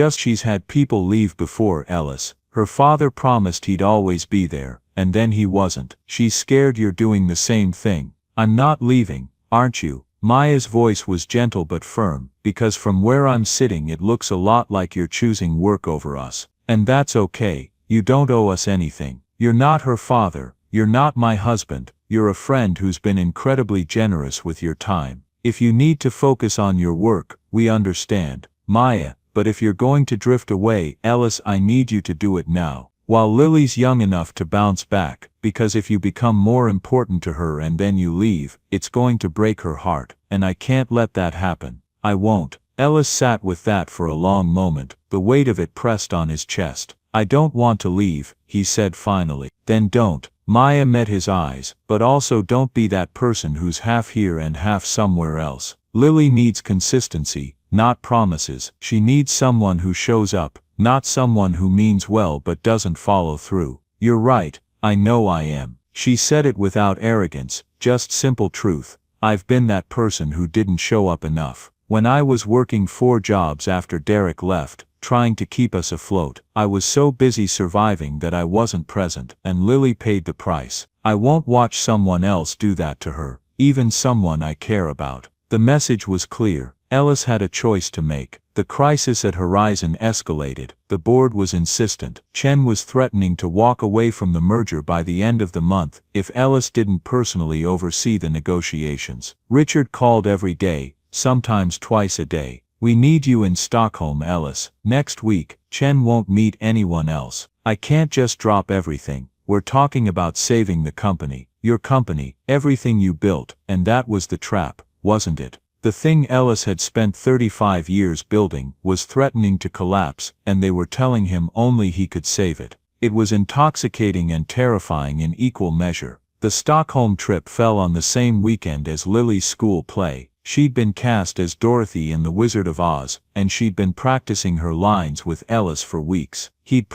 had people leave before, Ellis. Her father promised he'd always be there, and then he wasn't. She's scared you're doing the same thing." "I'm not leaving, aren't you?" Maya's voice was gentle but firm, "because from where I'm sitting it looks a lot like you're choosing work over us. And that's okay, you don't owe us anything. You're not her father. You're not my husband, you're a friend who's been incredibly generous with your time. If you need to focus on your work, we understand, Maya, but if you're going to drift away, Ellis, I need you to do it now, while Lily's young enough to bounce back, because if you become more important to her and then you leave, it's going to break her heart, and I can't let that happen." "I won't." Ellis sat with that for a long moment, the weight of it pressed on his chest. "I don't want to leave," he said finally. "Then don't." Maya met his eyes, "but also don't be that person who's half here and half somewhere else. Lily needs consistency, not promises. She needs someone who shows up, not someone who means well but doesn't follow through." "You're right, I know I am." She said it without arrogance, just simple truth. "I've been that person who didn't show up enough. When I was working 4 jobs after Derek left, trying to keep us afloat, I was so busy surviving that I wasn't present, and Lily paid the price. I won't watch someone else do that to her, even someone I care about." The message was clear. Ellis had a choice to make. The crisis at Horizon escalated. The board was insistent. Chen was threatening to walk away from the merger by the end of the month if Ellis didn't personally oversee the negotiations. Richard called every day, sometimes twice a day. "We need you in Stockholm, Ellis. Next week, Chen won't meet anyone else. I can't just drop everything. We're talking about saving the company, your company, everything you built," and that was the trap, wasn't it? The thing Ellis had spent 35 years building was threatening to collapse, and they were telling him only he could save it. It was intoxicating and terrifying in equal measure. The Stockholm trip fell on the same weekend as Lily's school play. She'd been cast as Dorothy in The Wizard of Oz, and she'd been practicing her lines with Ellis for weeks. He'd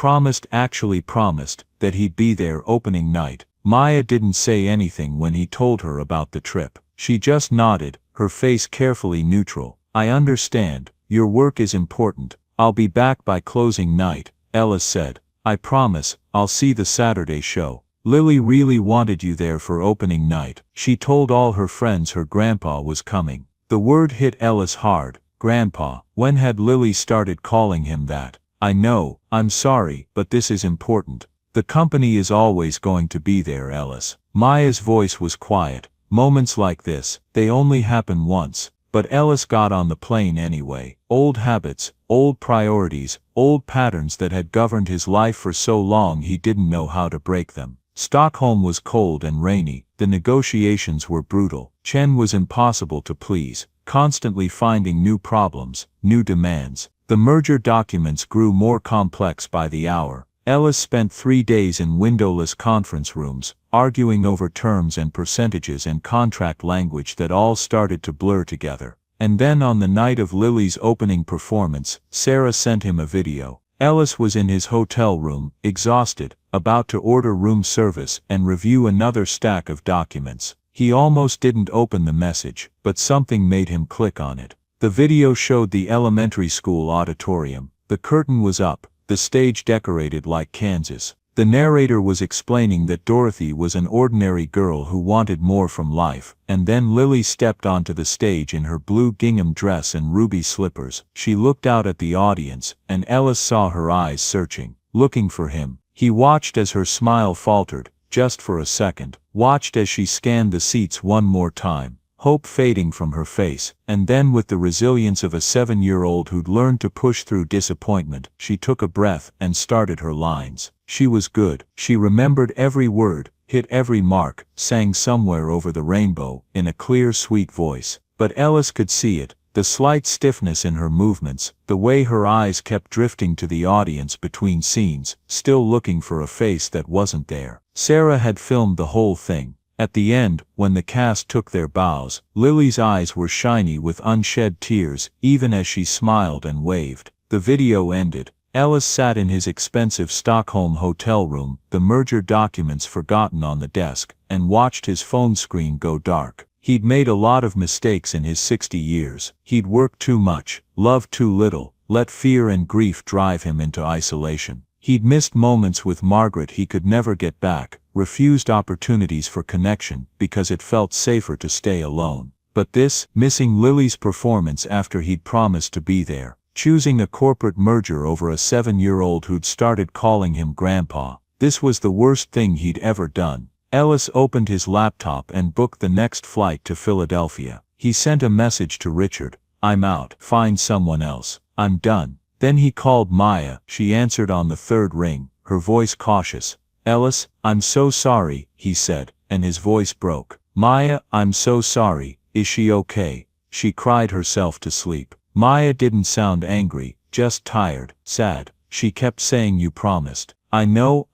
actually promised, that he'd be there opening night. Maya didn't say anything when he told her about the trip. She just nodded, her face carefully neutral. "I understand, your work is important. I'll be back by closing night," Ellis said. "I promise, I'll see the Saturday show." Lily really wanted you there for opening night. She told all her friends her grandpa was coming. The word hit Ellis hard. Grandpa. When had Lily started calling him that? "I know, I'm sorry, but this is important. The company is always going to be there, Ellis." Maya's voice was quiet. "Moments like this, they only happen once." But Ellis got on the plane anyway. Old habits, old priorities, old patterns that had governed his life for so long he didn't know how to break them. Stockholm was cold and rainy, the negotiations were brutal. Chen was impossible to please, constantly finding new problems, new demands. The merger documents grew more complex by the hour. Ellis spent 3 days in windowless conference rooms, arguing over terms and percentages and contract language that all started to blur together. And then on the night of Lily's opening performance, Sarah sent him a video. Ellis was in his hotel room, exhausted, about to order room service and review another stack of documents. He almost didn't open the message, but something made him click on it. The video showed the elementary school auditorium. The curtain was up, the stage decorated like Kansas. The narrator was explaining that Dorothy was an ordinary girl who wanted more from life, and then Lily stepped onto the stage in her blue gingham dress and ruby slippers. She looked out at the audience, and Ellis saw her eyes searching, looking for him. He watched as her smile faltered, just for a second, watched as she scanned the seats one more time, hope fading from her face, and then with the resilience of a 7-year-old who'd learned to push through disappointment, she took a breath and started her lines. She was good. She remembered every word, hit every mark, sang Somewhere Over the Rainbow, in a clear, sweet voice. But Ellis could see it, the slight stiffness in her movements, the way her eyes kept drifting to the audience between scenes, still looking for a face that wasn't there. Sarah had filmed the whole thing. At the end, when the cast took their bows, Lily's eyes were shiny with unshed tears, even as she smiled and waved. The video ended. Ellis sat in his expensive Stockholm hotel room, the merger documents forgotten on the desk, and watched his phone screen go dark. He'd made a lot of mistakes in his 60 years. He'd worked too much, loved too little, let fear and grief drive him into isolation. He'd missed moments with Margaret he could never get back, refused opportunities for connection because it felt safer to stay alone. But this, missing Lily's performance after he'd promised to be there, choosing a corporate merger over a 7-year-old who'd started calling him Grandpa, this was the worst thing he'd ever done. Ellis opened his laptop and booked the next flight to Philadelphia. He sent a message to Richard, "I'm out, find someone else, I'm done." Then he called Maya. She answered on the third ring, her voice cautious. "Ellis, I'm so sorry," he said, and his voice broke. "Maya, I'm so sorry, is she okay?" She cried herself to sleep. Maya didn't sound angry, just tired, sad. She kept saying, "You promised." I know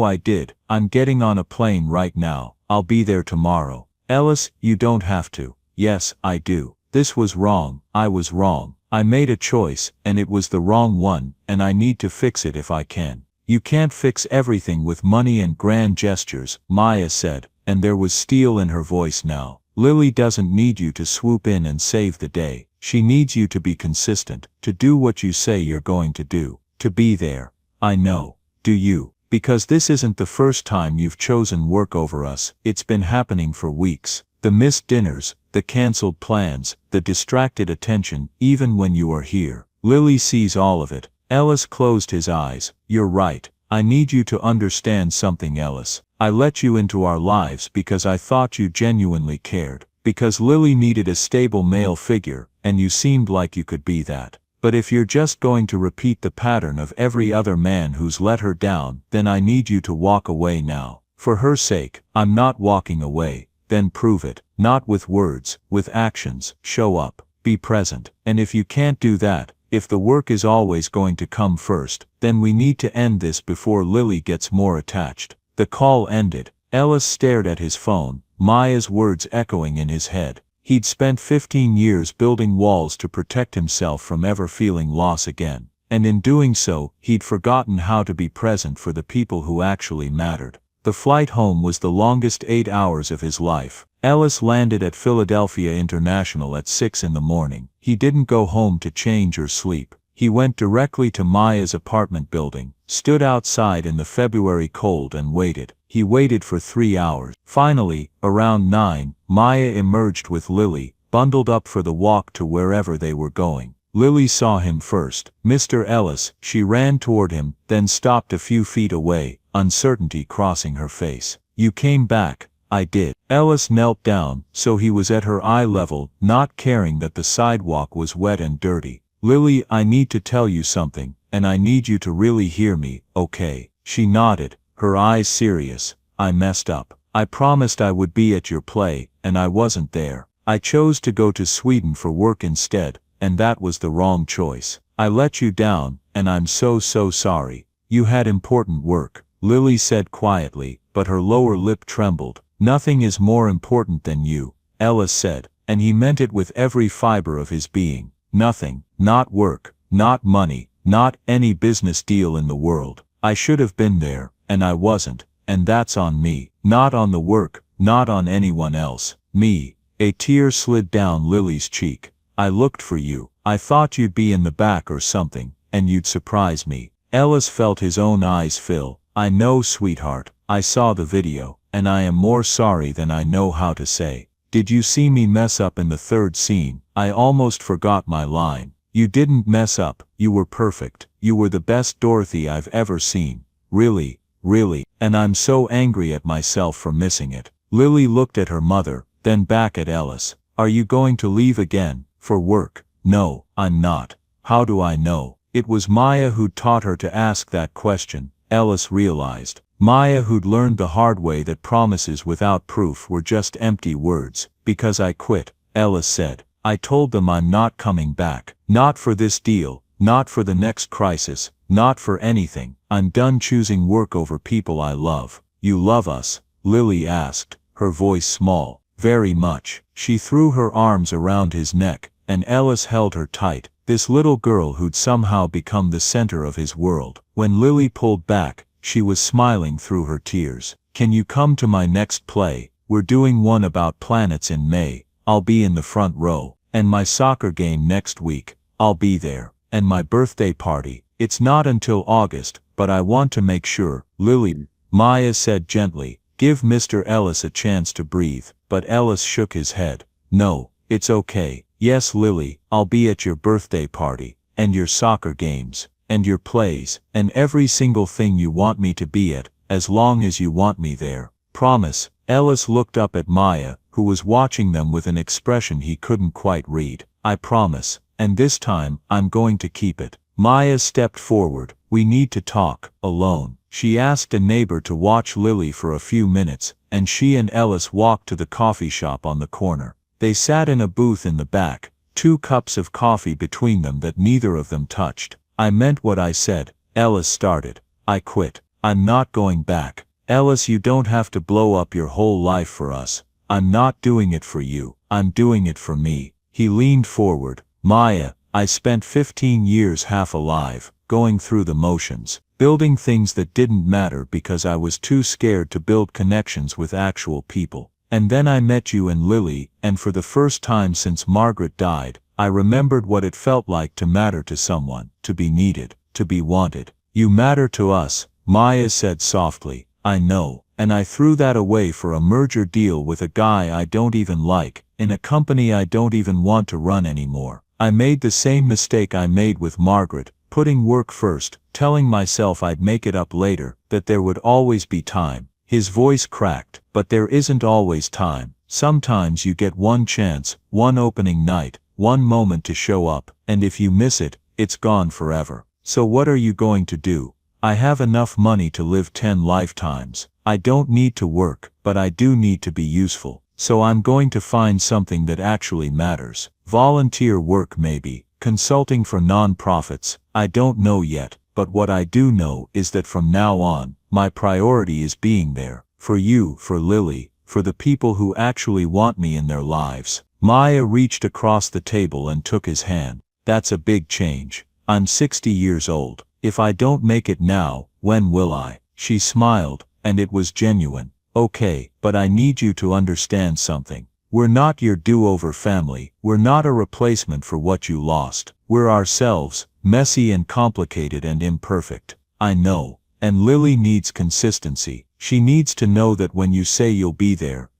I did. I'm getting on a plane right now. I'll be there tomorrow." "Ellis, you don't have to." "Yes, I do. This was wrong. I was wrong. I made a choice, and it was the wrong one, and I need to fix it if I can." "You can't fix everything with money and grand gestures," Maya said, and there was steel in her voice now. "Lily doesn't need you to swoop in and save the day. She needs you to be consistent, to do what you say you're going to do, to be there." "I know. Do you? Because this isn't the first time you've chosen work over us. It's been happening for weeks. The missed dinners, the cancelled plans, the distracted attention, even when you are here. Lily sees all of it." Ellis closed his eyes. "You're right. I need you to understand something, Ellis. I let you into our lives because I thought you genuinely cared. Because Lily needed a stable male figure, and you seemed like you could be that. But if you're just going to repeat the pattern of every other man who's let her down, then I need you to walk away now. For her sake." "I'm not walking away." "Then prove it. Not with words, with actions. Show up. Be present. And if you can't do that, if the work is always going to come first, then we need to end this before Lily gets more attached." The call ended. Ellis stared at his phone, Maya's words echoing in his head. He'd spent 15 years building walls to protect himself from ever feeling loss again. And in doing so, he'd forgotten how to be present for the people who actually mattered. The flight home was the longest 8 hours of his life. Ellis landed at Philadelphia International at 6 in the morning. He didn't go home to change or sleep. He went directly to Maya's apartment building, stood outside in the February cold and waited. He waited for 3 hours. Finally, around 9, Maya emerged with Lily, bundled up for the walk to wherever they were going. Lily saw him first. "Mr. Ellis," she ran toward him, then stopped a few feet away, uncertainty crossing her face. "You came back." "I did." Ellis knelt down, so he was at her eye level, not caring that the sidewalk was wet and dirty. "Lily, I need to tell you something, and I need you to really hear me, okay?" She nodded, her eyes serious. "I messed up. I promised I would be at your play, and I wasn't there. I chose to go to Sweden for work instead, and that was the wrong choice. I let you down, and I'm so sorry." "You had important work," Lily said quietly, but her lower lip trembled. "Nothing is more important than you," Ellis said, and he meant it with every fiber of his being. Nothing, not work, not money, not any business deal in the world. I should have been there, and I wasn't, and that's on me. Not on the work, not on anyone else. Me. A tear slid down Lily's cheek. I looked for you. I thought you'd be in the back or something, and you'd surprise me. Ellis felt his own eyes fill. I know, sweetheart. I saw the video, and I am more sorry than I know how to say. Did you see me mess up in the third scene? I almost forgot my line. You didn't mess up. You were perfect. You were the best Dorothy I've ever seen. Really, really, and I'm so angry at myself for missing it. Lily looked at her mother, then back at Ellis. Are you going to leave again, for work? No, I'm not. How do I know? It was Maya who'd taught her to ask that question, Ellis realized. Maya who'd learned the hard way that promises without proof were just empty words. Because I quit, Ellis said. I told them I'm not coming back. Not for this deal, not for the next crisis, not for anything. I'm done choosing work over people I love. You love us? Lily asked, her voice small. Very much. She threw her arms around his neck, and Ellis held her tight. This little girl who'd somehow become the center of his world. When Lily pulled back, she was smiling through her tears. Can you come to my next play? We're doing one about planets in May. I'll be in the front row. And my soccer game next week. I'll be there. And my birthday party. It's not until August, but I want to make sure. Lily, Maya said gently, give Mr. Ellis a chance to breathe. But Ellis shook his head. No, it's okay. Yes, Lily, I'll be at your birthday party, and your soccer games, and your plays, and every single thing you want me to be at, as long as you want me there. Promise. Ellis looked up at Maya, who was watching them with an expression he couldn't quite read. I promise, and this time, I'm going to keep it. Maya stepped forward. We need to talk, alone. She asked a neighbor to watch Lily for a few minutes, and she and Ellis walked to the coffee shop on the corner. They sat in a booth in the back, 2 cups of coffee between them that neither of them touched. I meant what I said, Ellis started. I quit. I'm not going back. Ellis, you don't have to blow up your whole life for us. I'm not doing it for you. I'm doing it for me. He leaned forward. Maya, I spent 15 years half alive, going through the motions, building things that didn't matter because I was too scared to build connections with actual people. And then I met you and Lily, and for the first time since Margaret died, I remembered what it felt like to matter to someone, to be needed, to be wanted. You matter to us, Maya said softly. I know, and I threw that away for a merger deal with a guy I don't even like, in a company I don't even want to run anymore. I made the same mistake I made with Margaret, putting work first, telling myself I'd make it up later, that there would always be time. His voice cracked. But there isn't always time. Sometimes you get one chance, one opening night, one moment to show up, and if you miss it, it's gone forever. So what are you going to do? I have enough money to live 10 lifetimes. I don't need to work, but I do need to be useful. So I'm going to find something that actually matters. Volunteer work maybe, consulting for non-profits, I don't know yet, but what I do know is that from now on, my priority is being there. For you, for Lily, for the people who actually want me in their lives. Maya reached across the table and took his hand. That's a big change. I'm 60 years old. If I don't make it now, when will I? She smiled, and it was genuine. Okay, but I need you to understand something. We're not your do-over family. We're not a replacement for what you lost. We're ourselves, messy and complicated and imperfect. I know. And Lily needs consistency. She needs to know that when you say you'll be there,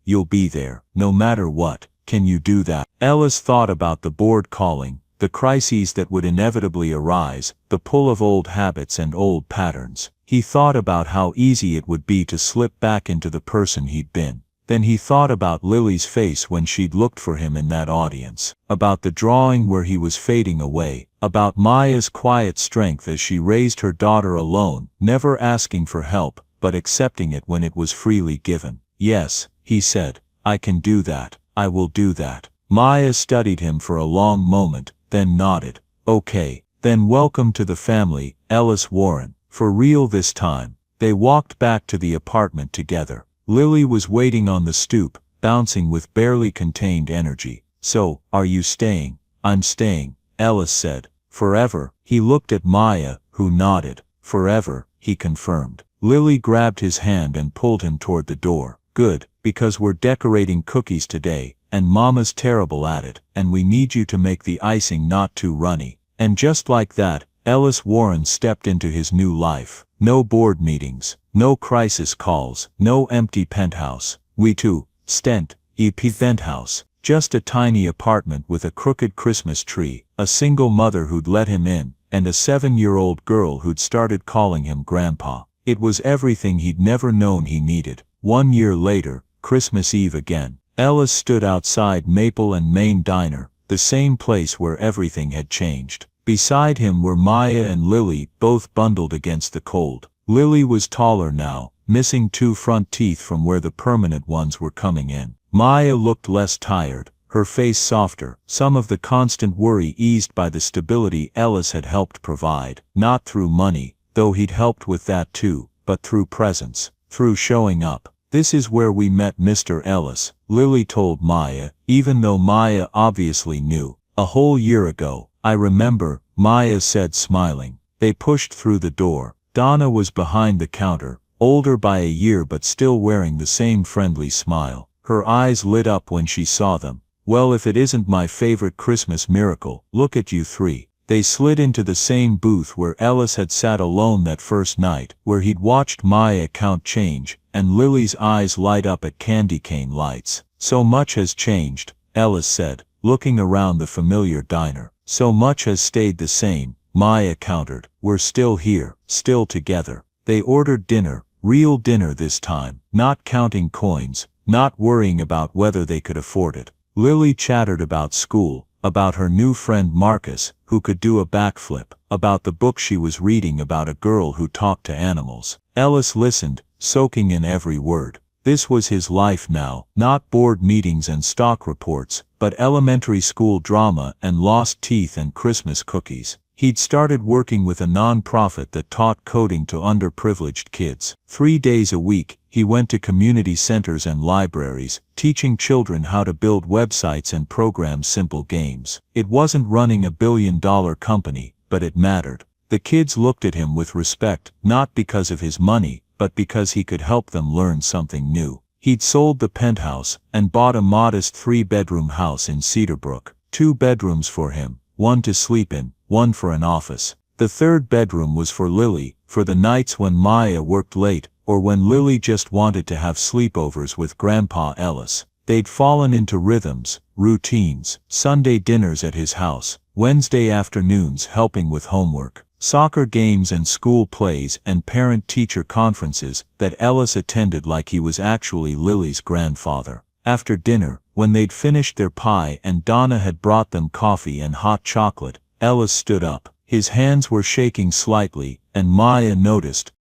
no matter what. Can you do that? Ellis thought about the board calling, the crises that would inevitably arise, the pull of old habits and old patterns. He thought about how easy it would be to slip back into the person he'd been. Then he thought about Lily's face when she'd looked for him in that audience, about the drawing where he was fading away, about Maya's quiet strength as she raised her daughter alone, never asking for help, but accepting it when it was freely given. Yes, he said, I can do that. I will do that. Maya studied him for a long moment, then nodded. Okay, then welcome to the family, Ellis Warren, for real this time. They walked back to the apartment together. Lily was waiting on the stoop, bouncing with barely contained energy. "So, are you staying?" "I'm staying," Ellis said. "Forever?" He looked at Maya, who nodded. "Forever," he confirmed. Lily grabbed his hand and pulled him toward the door. "Good, because we're decorating cookies today, and Mama's terrible at it, and we need you to make the icing not too runny." And just like that, Ellis Warren stepped into his new life. No board meetings, no crisis calls, no empty penthouse. We too, stent, penthouse. Just a tiny apartment with a crooked Christmas tree, a single mother who'd let him in, and a 7-year-old girl who'd started calling him Grandpa. It was everything he'd never known he needed. 1 year later, Christmas Eve again. Ellis stood outside Maple and Main Diner, the same place where everything had changed. Beside him were Maya and Lily, both bundled against the cold. Lily was taller now, missing 2 front teeth from where the permanent ones were coming in. Maya looked less tired, her face softer, some of the constant worry eased by the stability Ellis had helped provide. Not through money, though he'd helped with that too, but through presence, through showing up. "This is where we met Mr. Ellis," Lily told Maya, even though Maya obviously knew. "A whole year ago, I remember," Maya said, smiling. They pushed through the door. Donna was behind the counter, older by a year but still wearing the same friendly smile. Her eyes lit up when she saw them. "Well, if it isn't my favorite Christmas miracle, look at you three." They slid into the same booth where Ellis had sat alone that first night, where he'd watched Maya count change, and Lily's eyes light up at candy cane lights. "So much has changed," Ellis said, looking around the familiar diner. "So much has stayed the same," Maya countered. "We're still here, still together." They ordered dinner, real dinner this time, not counting coins, not worrying about whether they could afford it. Lily chattered about school, about her new friend Marcus, who could do a backflip, about the book she was reading about a girl who talked to animals. Ellis listened, soaking in every word. This was his life now, not board meetings and stock reports, but elementary school drama and lost teeth and Christmas cookies. He'd started working with a non-profit that taught coding to underprivileged kids. 3 days a week, he went to community centers and libraries, teaching children how to build websites and program simple games. It wasn't running a billion-dollar company, but it mattered. The kids looked at him with respect, not because of his money, but because he could help them learn something new. He'd sold the penthouse, and bought a modest 3-bedroom house in Cedarbrook. 2 bedrooms for him, 1 to sleep in, 1 for an office. The 3rd bedroom was for Lily, for the nights when Maya worked late, or when Lily just wanted to have sleepovers with Grandpa Ellis. They'd fallen into rhythms, routines, Sunday dinners at his house, Wednesday afternoons helping with homework, soccer games and school plays and parent-teacher conferences that Ellis attended like he was actually Lily's grandfather. After dinner, when they'd finished their pie and Donna had brought them coffee and hot chocolate, Ellis stood up. His hands were shaking slightly, and Maya noticed.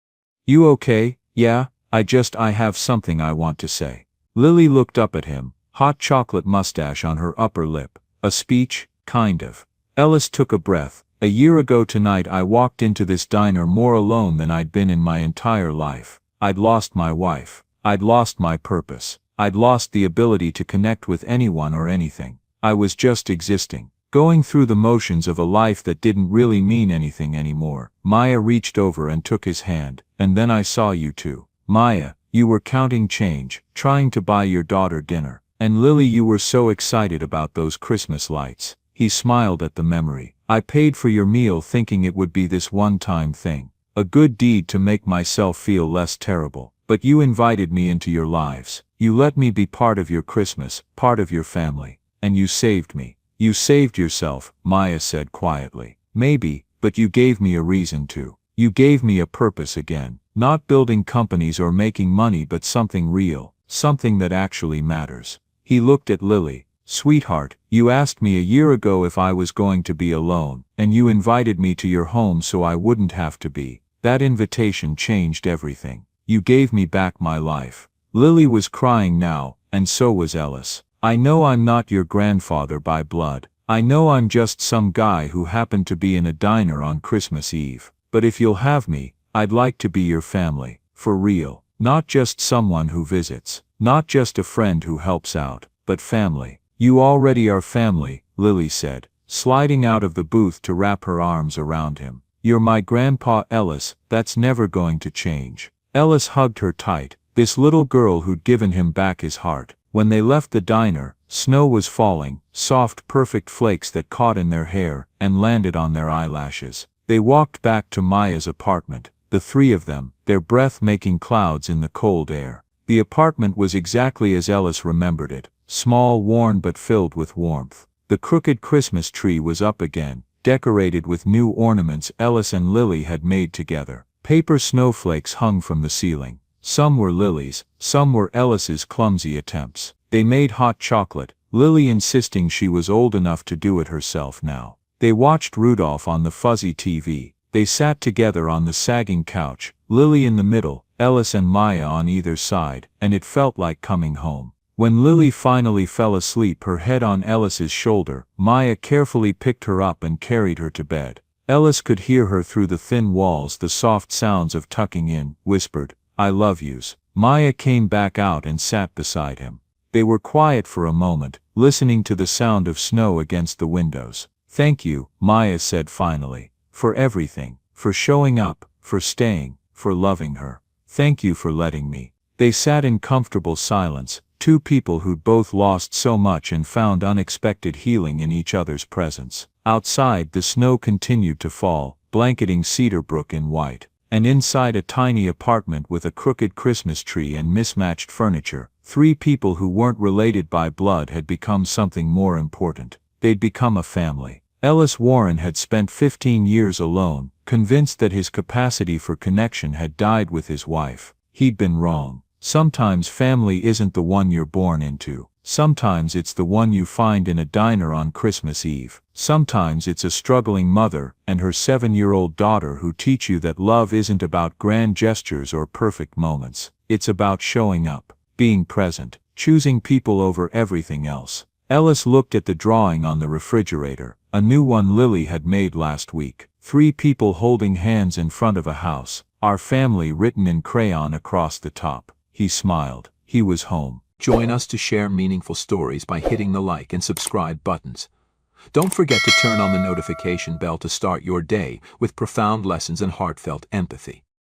"You okay?" "Yeah, I have something I want to say." Lily looked up at him, hot chocolate mustache on her upper lip. "A speech, kind of." Ellis took a breath. "A year ago tonight I walked into this diner more alone than I'd been in my entire life. I'd lost my wife. I'd lost my purpose. I'd lost the ability to connect with anyone or anything. I was just existing, going through the motions of a life that didn't really mean anything anymore." Maya reached over and took his hand. "And then I saw you too. Maya, you were counting change, trying to buy your daughter dinner. And Lily, you were so excited about those Christmas lights." He smiled at the memory. "I paid for your meal thinking it would be this one-time thing. A good deed to make myself feel less terrible. But you invited me into your lives. You let me be part of your Christmas, part of your family. And you saved me." "You saved yourself," Maya said quietly. "Maybe, but you gave me a reason to. You gave me a purpose again. Not building companies or making money, but something real, something that actually matters." He looked at Lily. "Sweetheart, you asked me a year ago if I was going to be alone, and you invited me to your home so I wouldn't have to be. That invitation changed everything. You gave me back my life." Lily was crying now, and so was Ellis. "I know I'm not your grandfather by blood. I know I'm just some guy who happened to be in a diner on Christmas Eve. But if you'll have me, I'd like to be your family, for real. Not just someone who visits, not just a friend who helps out, but family." You already are family, Lily said, sliding out of the booth to wrap her arms around him. You're my grandpa Ellis, that's never going to change. Ellis hugged her tight, this little girl who'd given him back his heart. When they left the diner, snow was falling, soft perfect flakes that caught in their hair and landed on their eyelashes. They walked back to Maya's apartment, the three of them, their breath making clouds in the cold air. The apartment was exactly as Ellis remembered it, small, worn but filled with warmth. The crooked Christmas tree was up again, decorated with new ornaments Ellis and Lily had made together. Paper snowflakes hung from the ceiling. Some were Lily's, some were Ellis's clumsy attempts. They made hot chocolate, Lily insisting she was old enough to do it herself now. They watched Rudolph on the fuzzy TV. They sat together on the sagging couch, Lily in the middle, Ellis and Maya on either side, and it felt like coming home. When Lily finally fell asleep, her head on Ellis's shoulder, Maya carefully picked her up and carried her to bed. Ellis could hear her through the thin walls, the soft sounds of tucking in, whispered, "I love yous." Maya came back out and sat beside him. They were quiet for a moment, listening to the sound of snow against the windows. "Thank you," Maya said finally, "for everything, for showing up, for staying, for loving her. Thank you for letting me." They sat in comfortable silence, two people who'd both lost so much and found unexpected healing in each other's presence. Outside, the snow continued to fall, blanketing Cedar Brook in white. And inside a tiny apartment with a crooked Christmas tree and mismatched furniture, three people who weren't related by blood had become something more important. They'd become a family. Ellis Warren had spent 15 years alone, convinced that his capacity for connection had died with his wife. He'd been wrong. Sometimes family isn't the one you're born into. Sometimes it's the one you find in a diner on Christmas Eve. Sometimes it's a struggling mother and her 7-year-old daughter who teach you that love isn't about grand gestures or perfect moments. It's about showing up, being present, choosing people over everything else. Ellis looked at the drawing on the refrigerator, a new one Lily had made last week. 3 people holding hands in front of a house, our family written in crayon across the top. He smiled. He was home. Join us to share meaningful stories by hitting the like and subscribe buttons. Don't forget to turn on the notification bell to start your day with profound lessons and heartfelt empathy.